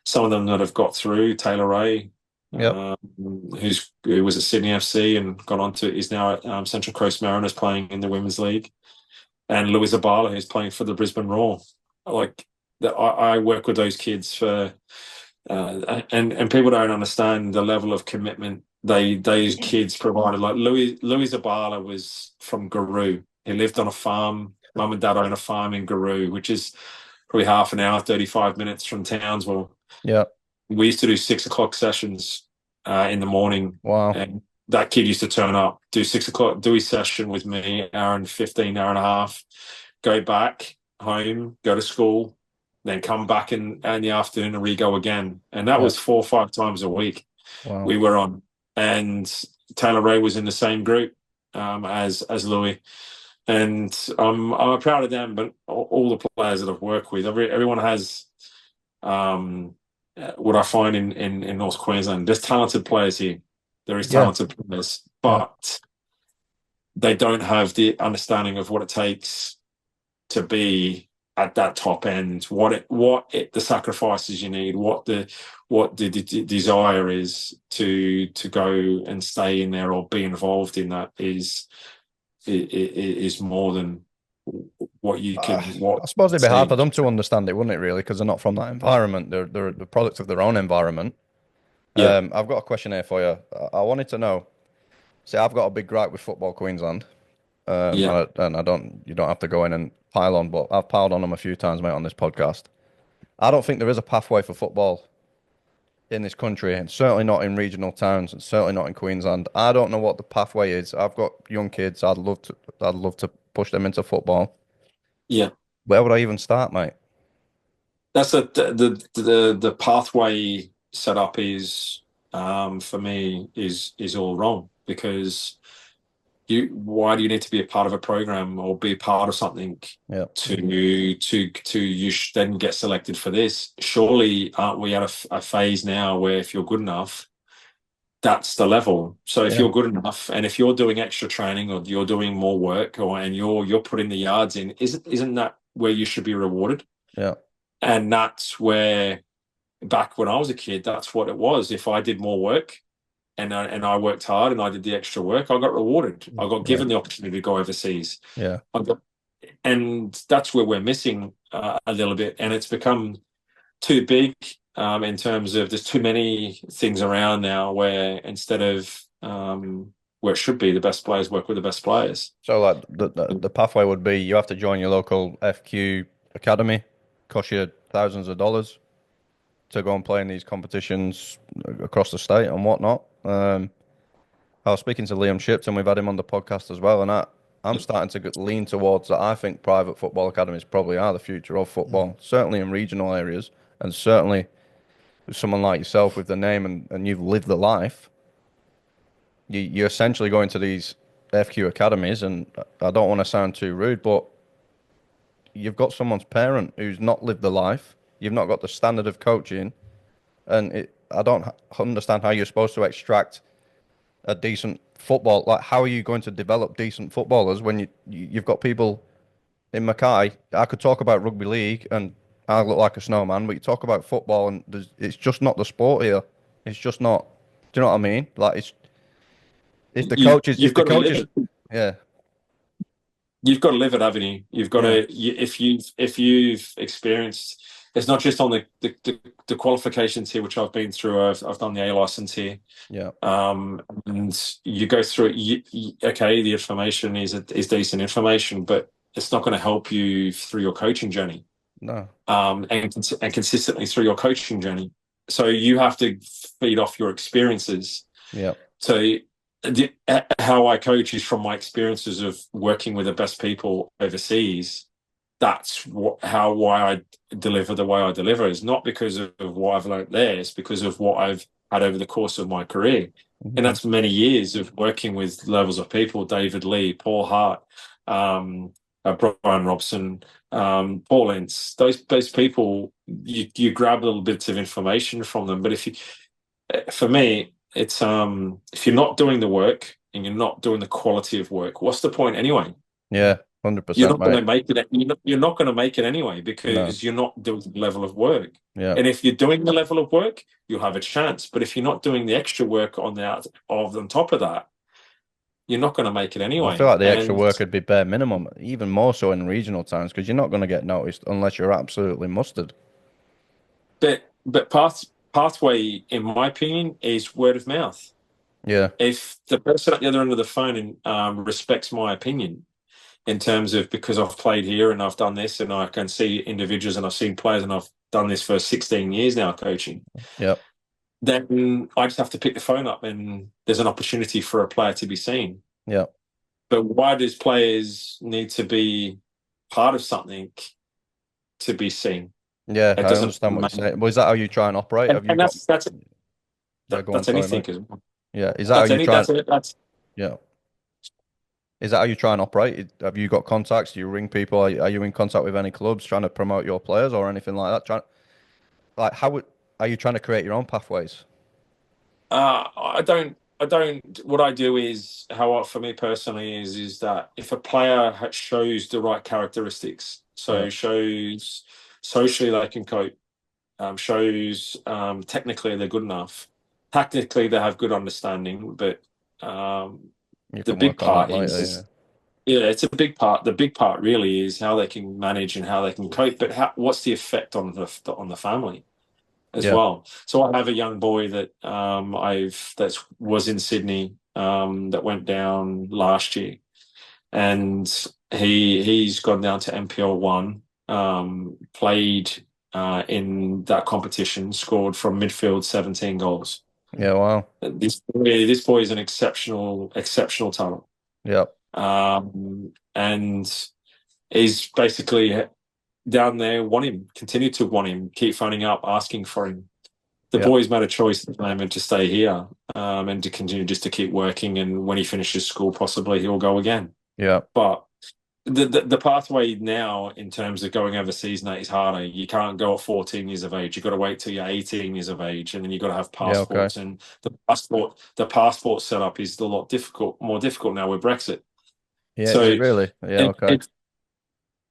Some of them that have got through, Taylor Ray, Yep. who was at Sydney FC and got on to is now at Central Coast Mariners playing in the Women's League, and Louis Zabala, who's playing for the Brisbane Roar. Like that, I work with those kids for, and people don't understand the level of commitment those kids provided. Like Louis Zabala was from Garoo. He lived on a farm. Mum and dad own a farm in Garoo, which is probably half an hour, 35 minutes from Townsville. Yep. We used to do 6 o'clock sessions in the morning, Wow. and that kid used to turn up, do 6 o'clock, do his session with me, hour and 15, hour and a half, go back home, go to school, then come back in the afternoon and re-go again. And that was Yep. 4 or 5 times a week Wow. we were on. And Taylor Ray was in the same group as Louis. And I'm proud of them, but all the players that I've worked with, everyone has what I find in North Queensland. There's talented players here. There is Yeah. talented players, Yeah. but they don't have the understanding of what it takes to be at that top end. The sacrifices you need, what the desire is to go and stay in there or be involved in that is more than what you can. I suppose it'd be hard for them to understand it, wouldn't it, really? Because they're not from that environment. They're the products of their own environment. Yeah, I've got a question here for you. I wanted to know. See, I've got a big gripe with Football Queensland. yeah, And I don't, you don't have to go in and pile on, but I've piled on them a few times, mate, on this podcast. I don't think there is a pathway for football in this country, and certainly not in regional towns, and certainly not in Queensland. I don't know what the pathway is. I've got young kids. I'd love to push them into football. yeah. Where would I even start, mate? That's the pathway set up is for me is all wrong because why do you need to be a part of a program or be part of something Yeah, to then get selected for this? Surely aren't we at a phase now where if you're good enough, that's the level. So if yeah, you're good enough and if you're doing extra training or you're doing more work and you're putting the yards in, isn't that where you should be rewarded? yeah, And that's where back when I was a kid, that's what it was. If I did more work and I worked hard and I did the extra work, I got rewarded. I got yeah, given the opportunity to go overseas. yeah. And that's where we're missing a little bit. And it's become too big in terms of there's too many things around now where instead of where it should be the best players work with the best players. So, like, the pathway would be you have to join your local FQ academy, cost you thousands of dollars to go and play in these competitions across the state and whatnot. I was speaking to Liam Shipton, we've had him on the podcast as well, and I'm starting to lean towards that. I think private football academies probably are the future of football, certainly in regional areas, and certainly with someone like yourself with the name and you've lived the life. You're essentially going to these FQ academies, and I don't want to sound too rude, but you've got someone's parent who's not lived the life. You've not got the standard of coaching, and I don't understand how you're supposed to extract a decent football. Like, how are you going to develop decent footballers when you've got people in Mackay? I could talk about rugby league and I look like a snowman, but you talk about football and it's just not the sport here. It's just not. Do you know what I mean? Like, it's if the coaches, You've got to live it. yeah, You've got to live it, haven't you? You've got yeah, to if you've experienced. It's not just on the qualifications here, which I've been through. I've done the A license here, yeah, and you go through it. Okay, the information is decent information, but it's not going to help you through your coaching journey. No. and consistently through your coaching journey. So you have to feed off your experiences. Yeah. So how I coach is from my experiences of working with the best people overseas. That's why I deliver the way I deliver, is not because of what I've learned there. It's because of what I've had over the course of my career. And that's many years of working with levels of people: David Lee, Paul Hart, Brian Robson, Paul Ince. Those people, you grab little bits of information from them. But for me, it's if you're not doing the work and you're not doing the quality of work, what's the point anyway? Yeah, You're 100%, not going to mate. make it. You're not going to make it anyway No. because you're not doing the level of work. Yeah. And if you're doing the level of work, you'll have a chance. But if you're not doing the extra work on top of that, you're not going to make it I feel anyway. like the extra And work would be bare minimum, even more so in regional towns, because you're not going to get noticed unless you're absolutely mustard. but pathway, in my opinion, is word of mouth. Yeah. If the person at the other end of the phone respects my opinion in terms of, because I've played here and I've done this and I can see individuals and I've seen players and I've done this for 16 years now coaching, Yeah. then I just have to pick the phone up and there's an opportunity for a player to be seen. Yeah. But why does players need to be part of something to be seen? Yeah, It I doesn't understand what you're make, saying. Was that how you try and operate? Have you and got? Yeah, go on. that's Sorry, anything mate. as well. Yeah, is that how you try? That's it. That's Yeah, is that how you try and operate? Have you got contacts? Do you ring people? Are you in contact with any clubs trying to promote your players or anything like that? Are you trying to create your own pathways? I don't. What I do is, for me personally is that if a player shows the right characteristics, Yeah. so shows socially they can cope, shows technically they're good enough, tactically they have good understanding, but You the can big work on that part later. is, yeah, it's a big part. The big part really is how they can manage and how they can cope, but what's the effect on the family as Yeah. well. So I have a young boy that that was in Sydney that went down last year, and he's gone down to MPL 1, played in that competition, scored from midfield 17 goals. Yeah. Yeah. Wow. This boy is an exceptional talent, Yeah. and he's basically down there, continue to want him, keep phoning up, asking for him. The Yeah. boy's made a choice at the moment to stay here, and to continue just to keep working. And when he finishes school, possibly he'll go again. Yeah. But the pathway now in terms of going overseas, Nate, is harder. You can't go at 14 years of age. You've got to wait till you're 18 years of age, and then you've got to have Yeah. Okay. passports. And the passport setup is a lot more difficult now with Brexit. Yeah. Is it So really? Yeah. it, Okay. it,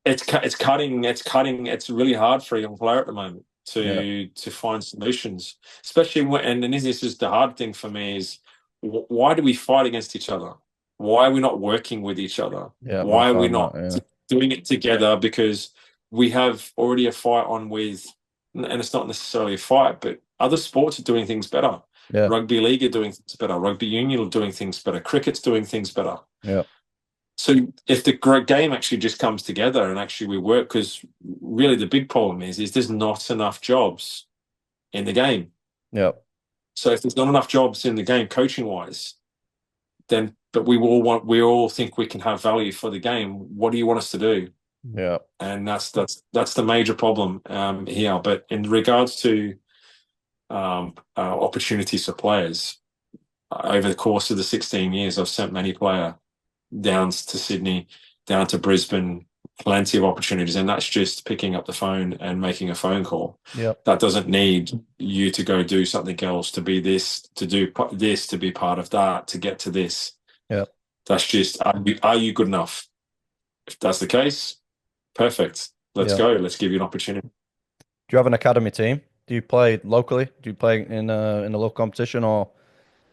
it's really hard for a young player at the moment Yeah. to find solutions, especially when, and this is the hard thing for me, is why do we fight against each other? Why are we not working with each other? Yeah. I Why are we found that. not Yeah. doing it together? Because we have already a fight on with, and it's not necessarily a fight, but other sports are doing things better. Yeah. Rugby league are doing things better. Rugby union are doing things better. Cricket's doing things better. Yeah. So if the game actually just comes together and actually we work, because really the big problem is there's not enough jobs in the game. Yeah. So if there's not enough jobs in the game, coaching wise, then but we all think we can have value for the game. What do you want us to do? Yeah. And that's the major problem here. But in regards to opportunities for players, over the course of the 16 years, I've sent many players down to Sydney, down to Brisbane, plenty of opportunities. And that's just picking up the phone and making a phone call. Yeah. That doesn't need you to go do something else, to be this, to do this, to be part of that, to get to this. Yeah. That's just, are you good enough? If that's the case, perfect. Let's Yeah. go. Let's give you an opportunity. Do you have an academy team? Do you play locally? Do you play in a local competition, or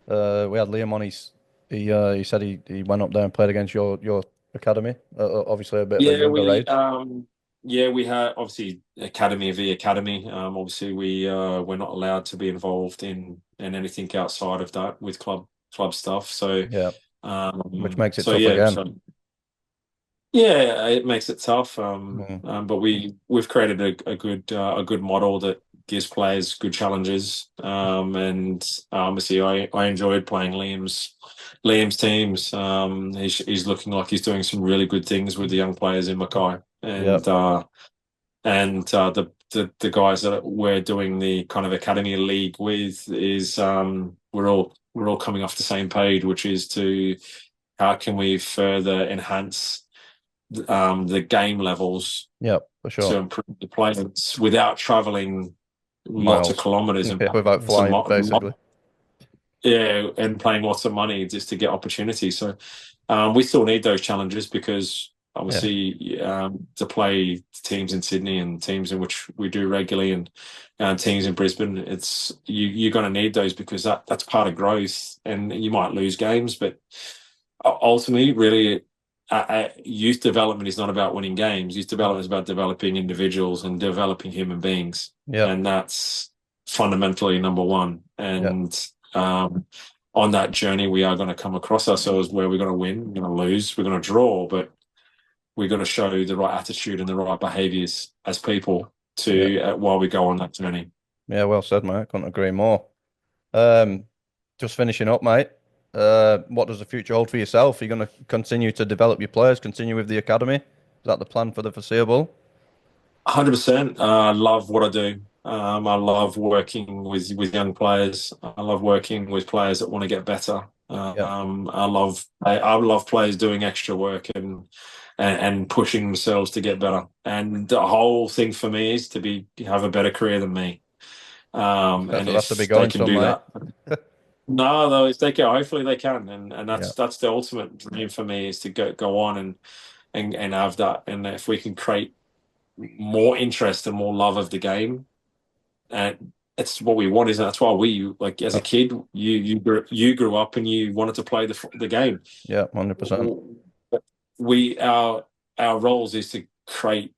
we had Liam on? He said he went up there and played against your academy. Obviously a bit of a Yeah, younger age. we had obviously academy v academy. Obviously we're not allowed to be involved in anything outside of that with club stuff. So Yeah, which makes it so tough yeah, again. so Yeah, it makes it tough. Mm, But we've created a good model that gives players good challenges. And obviously, I enjoyed playing Liam's teams. He's looking like he's doing some really good things with the young players in Mackay, yep, and the guys that we're doing the kind of academy league with is we're all coming off the same page, which is to how can we further enhance the game levels yep, for to sure. improve the players without traveling lots of Miles. kilometers Yeah, without flying, basically. yeah, and paying lots of money just to get opportunities. So we still need those challenges because Yeah, obviously to play teams in Sydney and teams in which we do regularly and teams in Brisbane, you're going to need those because that's part of growth, and you might lose games, but ultimately, really, youth development is not about winning games. Youth development is about developing individuals and developing human beings, yep, and that's fundamentally number one. yep. And on that journey, we are going to come across ourselves where we're going to win, we're going to lose, we're going to draw, but we're going to show the right attitude and the right behaviours as people Yeah, to while we go on that journey. yeah, well said, mate. I couldn't agree more. Um, just finishing up, mate. What does the future hold for yourself? Are you going to continue to develop your players, continue with the academy? Is that the plan for the foreseeable? 100%. I love what I do. I love working with young players. I love working with players that want to get better. Yeah, I love players doing extra work and pushing themselves to get better. And the whole thing for me is to be have a better career than me. that's And what has to be if they going can some, do mate. that, no, though, if they can, hopefully they can. And Yeah, that's the ultimate dream for me is to go on and have that. And if we can create more interest and more love of the game. And it's what we want, isn't it? That's why we like as a that's kid, you grew up and you wanted to play the game. yeah, 100%. We our roles is to create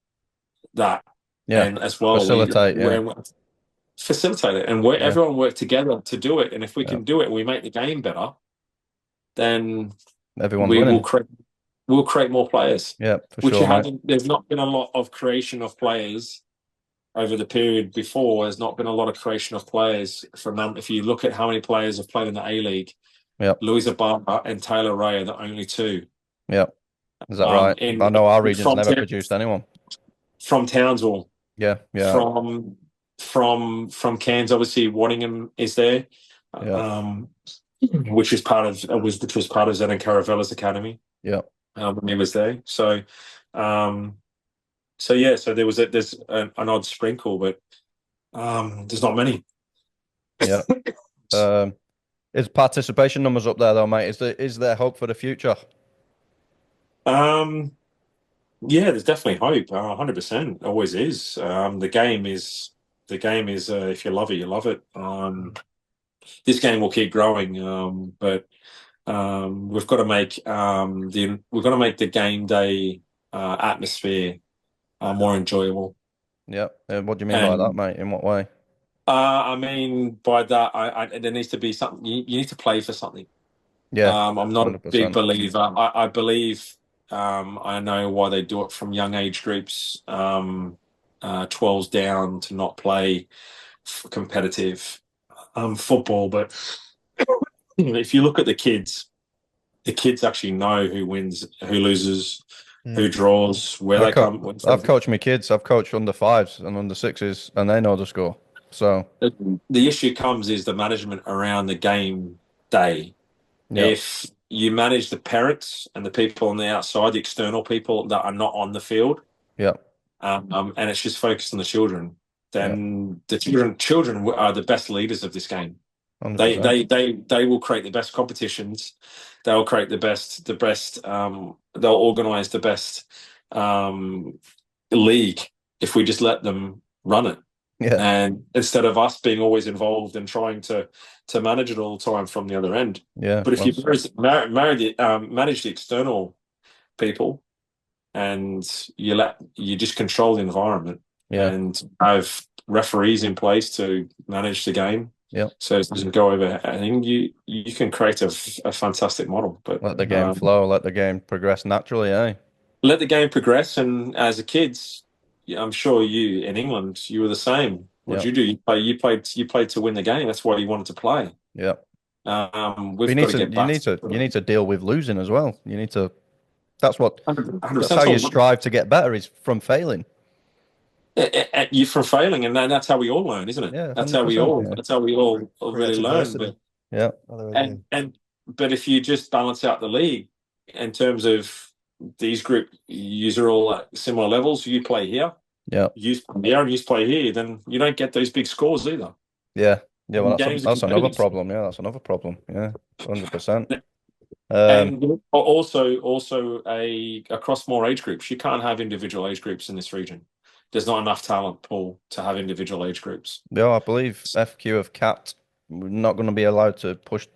that, Yeah, and as well facilitate. Yeah, we're facilitate it, and we yeah, everyone work together to do it. And if we yeah. can do it, and we make the game better, then Everyone's we will winning. create we'll create more players. Yeah, for Which you sure, mate. haven't. There's not been a lot of creation of players over the period before. There's not been a lot of creation of players from them. If you look at how many players have played in the A League, Yeah, Louis Ababa and Taylor Ray are the only two. yeah. Is that right? I In know our region's from never produced anyone. from Townsville, Yeah, yeah, from from Cairns, obviously Waddingham is there, yeah, um, which was part of Zen and Caravella's academy yeah, when he was there. Um, so yeah, so there's an odd sprinkle, but there's not many. yeah. Um, is participation numbers up there though, mate? Is there hope for the future? Um, yeah, there's definitely hope. 100%, always is. The game is if you love it, you love it. This game will keep growing, but we've got to make the game day atmosphere more enjoyable. Yeah. What do you mean by that, And mate? In what way? I mean by that, there needs to be something. You need to play for something. Yeah, I'm not a big 100%. believer. I believe I know why they do it from young age groups, 12s down to not play competitive football. But if you look at the kids actually know who wins, who loses, who Mm. draws, where I they co come. I've coached my kids. I've coached under fives and under sixes, and they know the score. So The issue comes is the management around the game day. yeah, If you manage the parents and the people on the outside, the external people that are not on the field, yeah, and it's just focused on the children, yeah, then the children are the best leaders of this game. 100%. They will create the best competitions. They will create the best. They'll organise the best league if we just let them run it. Yeah, And instead of us being always involved and trying to manage it all the time from the other end. yeah. But if you That's manage the external people and you just control the environment yeah, and have referees in place to manage the game yeah. so it doesn't go over. I think you can create a fantastic model. But Let the game flow. Let the game progress naturally. Eh? let the game progress. And as a kids, yeah, I'm sure you in England, you were the same. What Yeah, did you do? You played to win the game. That's why you wanted to play. yeah. But We've got to get back you need to to deal with losing as well. You need to. That's what. 100%. That's how you strive to get better is from failing. You from failing, and that's how we all learn, isn't it? Yeah, That's how we 100%. all. Yeah, That's how we all really Creates learn. adversity. But yeah, Otherwise, yeah. but if you just balance out the league in terms of these group, yous are all at similar levels. You play here, yeah, you play here, and you play here. Then you don't get those big scores either. yeah, yeah. Well, Games are that's another competitive. problem. Yeah, that's another problem. Yeah, 100%. And also a across more age groups. You can't have individual age groups in this region. There's not enough talent pool to have individual age groups. Yeah, I believe FQ have capped. We're not going to be allowed to push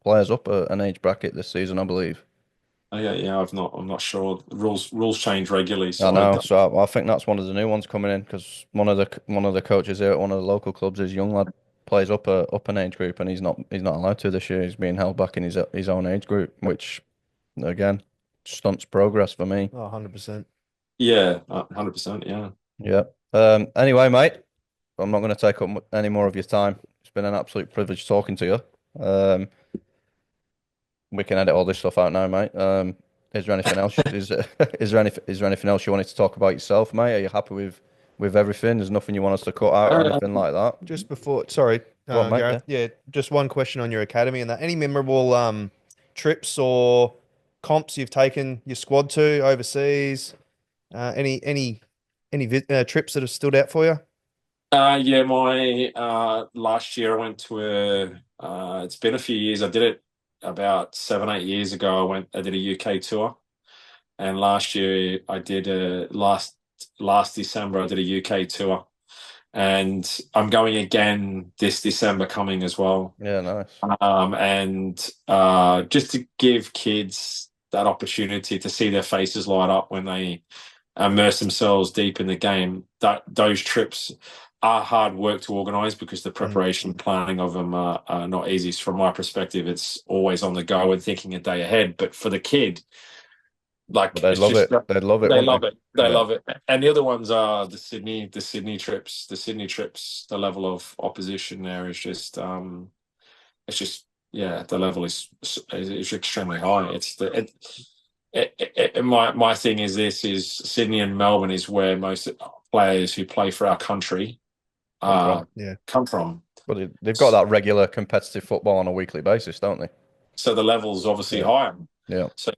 players up an age bracket this season, I believe. Yeah. I'm not sure. Rules change regularly, I so I know, don't. so I think that's one of the new ones coming in because one of the coaches here at one of the local clubs, his young lad, plays up an age group and he's not allowed to this year. He's being held back in his own age group, which again stunts progress for me. Oh, 100%. Yeah, 100%. Yeah. Yeah. Anyway, mate, I'm not going to take up any more of your time. It's been an absolute privilege talking to you. We can edit all this stuff out now, mate. Is there anything else? Is there anything else you wanted to talk about yourself, mate? Are you happy with everything? There's nothing you want us to cut out or anything like that? Just before, sorry, Go on, mate. Gareth. Yeah, just one question on your academy and that. Any memorable trips or comps you've taken your squad to overseas? Any trips that have stood out for you? Yeah, my last year I went to it's been a few years. I did it about 7, 8 years ago. I did a UK tour, and last year I did a last December I did a UK tour, and I'm going again this December coming as well. Yeah, nice. And just to give kids that opportunity to see their faces light up when they immerse themselves deep in the game. That those trips are hard work to organise because the preparation and planning of them are not easy. From my perspective, it's always on the go and thinking a day ahead. But for the kid, like But they'd it's love just it. They'd love it, they wouldn't love it. They they? Yeah. love it. And the other ones are the Sydney trips. The Sydney trips, the level of opposition there is just it's just yeah, the level is extremely high. It's my thing is this is Sydney and Melbourne is where most players who play for our country Yeah. come from. But they've got that regular competitive football on a weekly basis, don't they? So the level's obviously Yeah. higher. Yeah. So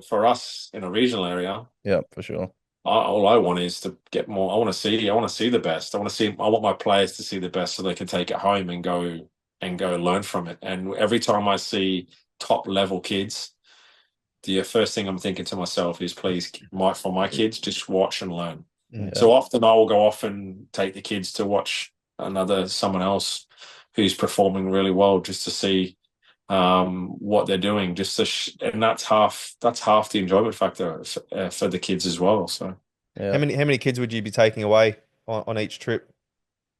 for us in a regional area, Yeah, for sure. all I want is to get more. I want to see the best. I want my players to see the best so they can take it home and go learn from it. And every time I see top level kids, the first thing I'm thinking to myself is, please, for my kids, just watch and learn. Yeah. So often I will go off and take the kids to watch someone else who's performing really well, just to see what they're doing. And that's half the enjoyment factor for the kids as well. So, Yeah. How many kids would you be taking away on each trip?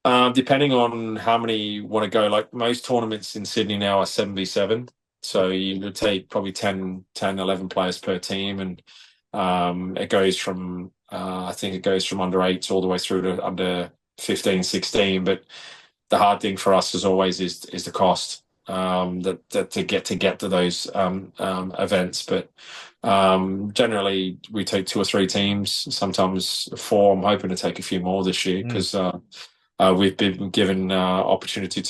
depending on how many want to go, like most tournaments in Sydney now are 7v7. So you would take probably 10, 11 players per team. And it goes from, I think it goes from under eights all the way through to under 15, 16. But the hard thing for us as always is the cost that to get to those events. But generally we take 2 or 3 teams, sometimes 4. I'm hoping to take a few more this year because we've been given opportunity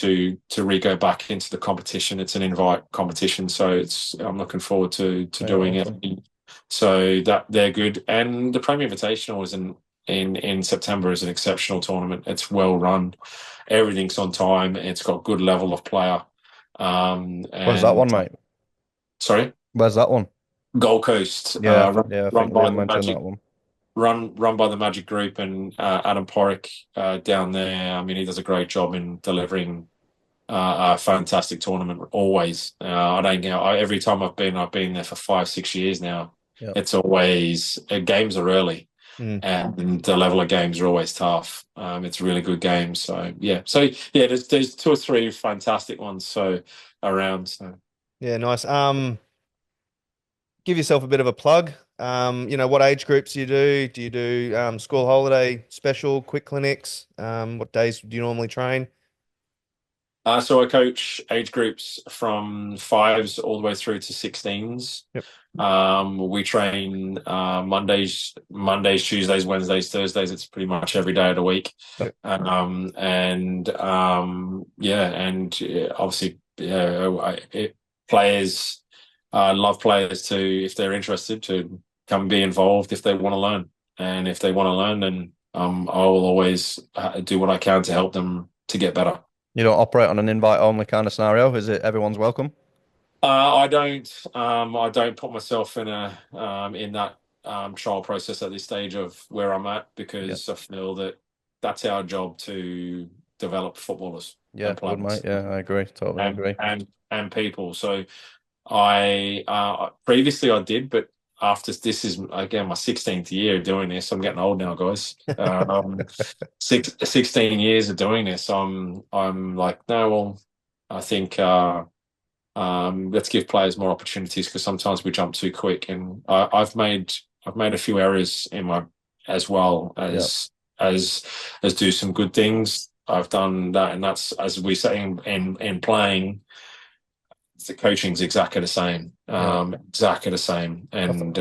to re-go back into the competition. It's an invite competition, so I'm looking forward to doing it. So that they're good, and the Premier Invitational is in September is an exceptional tournament. It's well run, everything's on time. It's got good level of player. Where's that one, mate? Sorry, Where's that one? Gold Coast. Yeah, Run I run think by Liam the mentioned Magic. that one. Run by the Magic Group and Adam Porrick down there. I mean, he does a great job in delivering a fantastic tournament always. I don't, every time I've been there for 5, 6 years now. Yeah. It's always games are early, and the level of games are always tough. It's really good games. So yeah, there's 2 or 3 fantastic ones around. So Yeah, nice. Give yourself a bit of a plug. What age groups do you do? Do you do school holiday special, quick clinics? What days do you normally train? So I coach age groups from fives all the way through to 16s. Yep. We train Mondays, Tuesdays, Wednesdays, Thursdays. It's pretty much every day of the week. Yep. Obviously, players love players to, if they're interested, to come be involved if they want to learn. And if they want to learn, then I will always do what I can to help them to get better. You don't operate on an invite only kind of scenario, is it? Everyone's welcome. I don't. I don't put myself in that trial process at this stage of where I'm at, because I feel that that's our job to develop footballers Yeah, and good mate. players Yeah, I agree. Totally agree. and people. So I previously I did, but after this is again my 16th year doing this. I'm getting old now, guys. 16 years of doing this. I'm like, no, well, I think let's give players more opportunities, because sometimes we jump too quick. And I've made a few errors in my, as well as do some good things. I've done that, and that's, as we say in playing. The coaching's exactly the same, exactly the same, and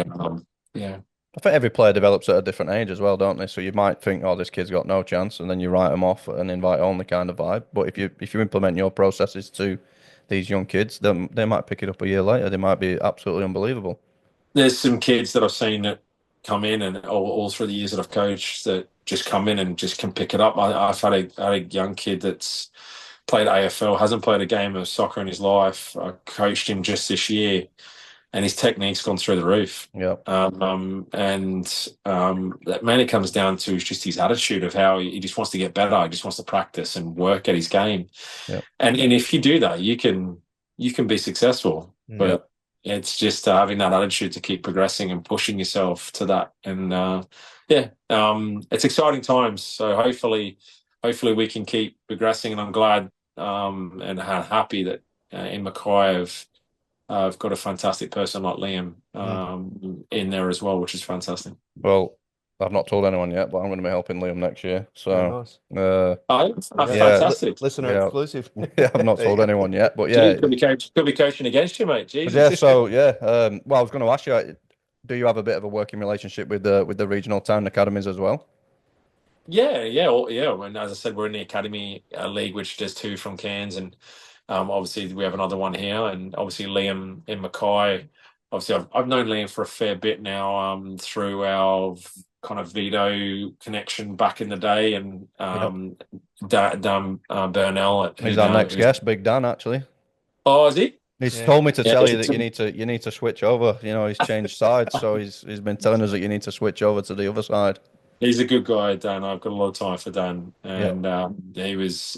yeah. I think every player develops at a different age as well, don't they? So you might think, oh, this kid's got no chance, and then you write them off an invite only kind of vibe. But if you implement your processes to these young kids, then they might pick it up a year later. They might be absolutely unbelievable. There's some kids that I've seen that come in, and all through the years that I've coached, that just come in and just can pick it up. I've had a young kid that's played AFL, hasn't played a game of soccer in his life. I coached him just this year, and his technique's gone through the roof. Yeah. That mainly comes down to just his attitude of how he just wants to get better. He just wants to practice and work at his game. Yeah. And if you do that, you can be successful. But it's just having that attitude to keep progressing and pushing yourself to that. And it's exciting times. So hopefully we can keep progressing. And I'm glad and happy that in Mackay I've got a fantastic person like Liam in there as well, which is fantastic. Well, I've not told anyone yet, but I'm going to be helping Liam next year. So, fantastic. Listener exclusive. Yeah, I've not told anyone yet, but yeah. Could be coaching against you, mate. Jesus. Yeah, so yeah. Well, I was going to ask you, do you have a bit of a working relationship with the regional town academies as well? Yeah. And as I said, we're in the academy league, which does 2 from Cairns, and obviously we have another one here, and obviously Liam in Mackay. Obviously, I've known Liam for a fair bit now through our kind of Vito connection back in the day, and Dan Burnell. He's our next guest, Big Dan, actually. Oh, is he? He's told me to tell you that you need to switch over. You know, he's changed sides, so he's been telling us that you need to switch over to the other side. He's a good guy, Dan. I've got a lot of time for Dan, and he was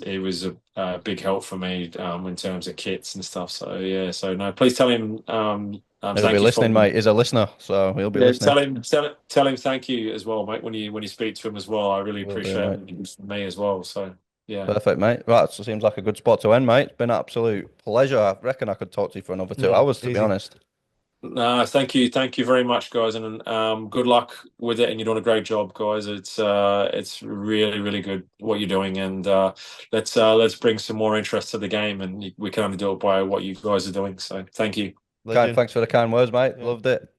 a big help for me in terms of kits and stuff. So yeah, so no, please tell him. He'll be listening, mate. He's a listener, so he'll be listening. Tell him thank you as well, mate. When you speak to him as well, I really appreciate it from me as well. So yeah, perfect, mate. Right, so seems like a good spot to end, mate. It's been an absolute pleasure. I reckon I could talk to you for another 2 hours, to be honest. No, thank you very much, guys, and good luck with it. And you're doing a great job, guys. It's really, really good what you're doing, and let's bring some more interest to the game. And we can only do it by what you guys are doing. So, thank you. Thanks for the kind words, mate. Loved it.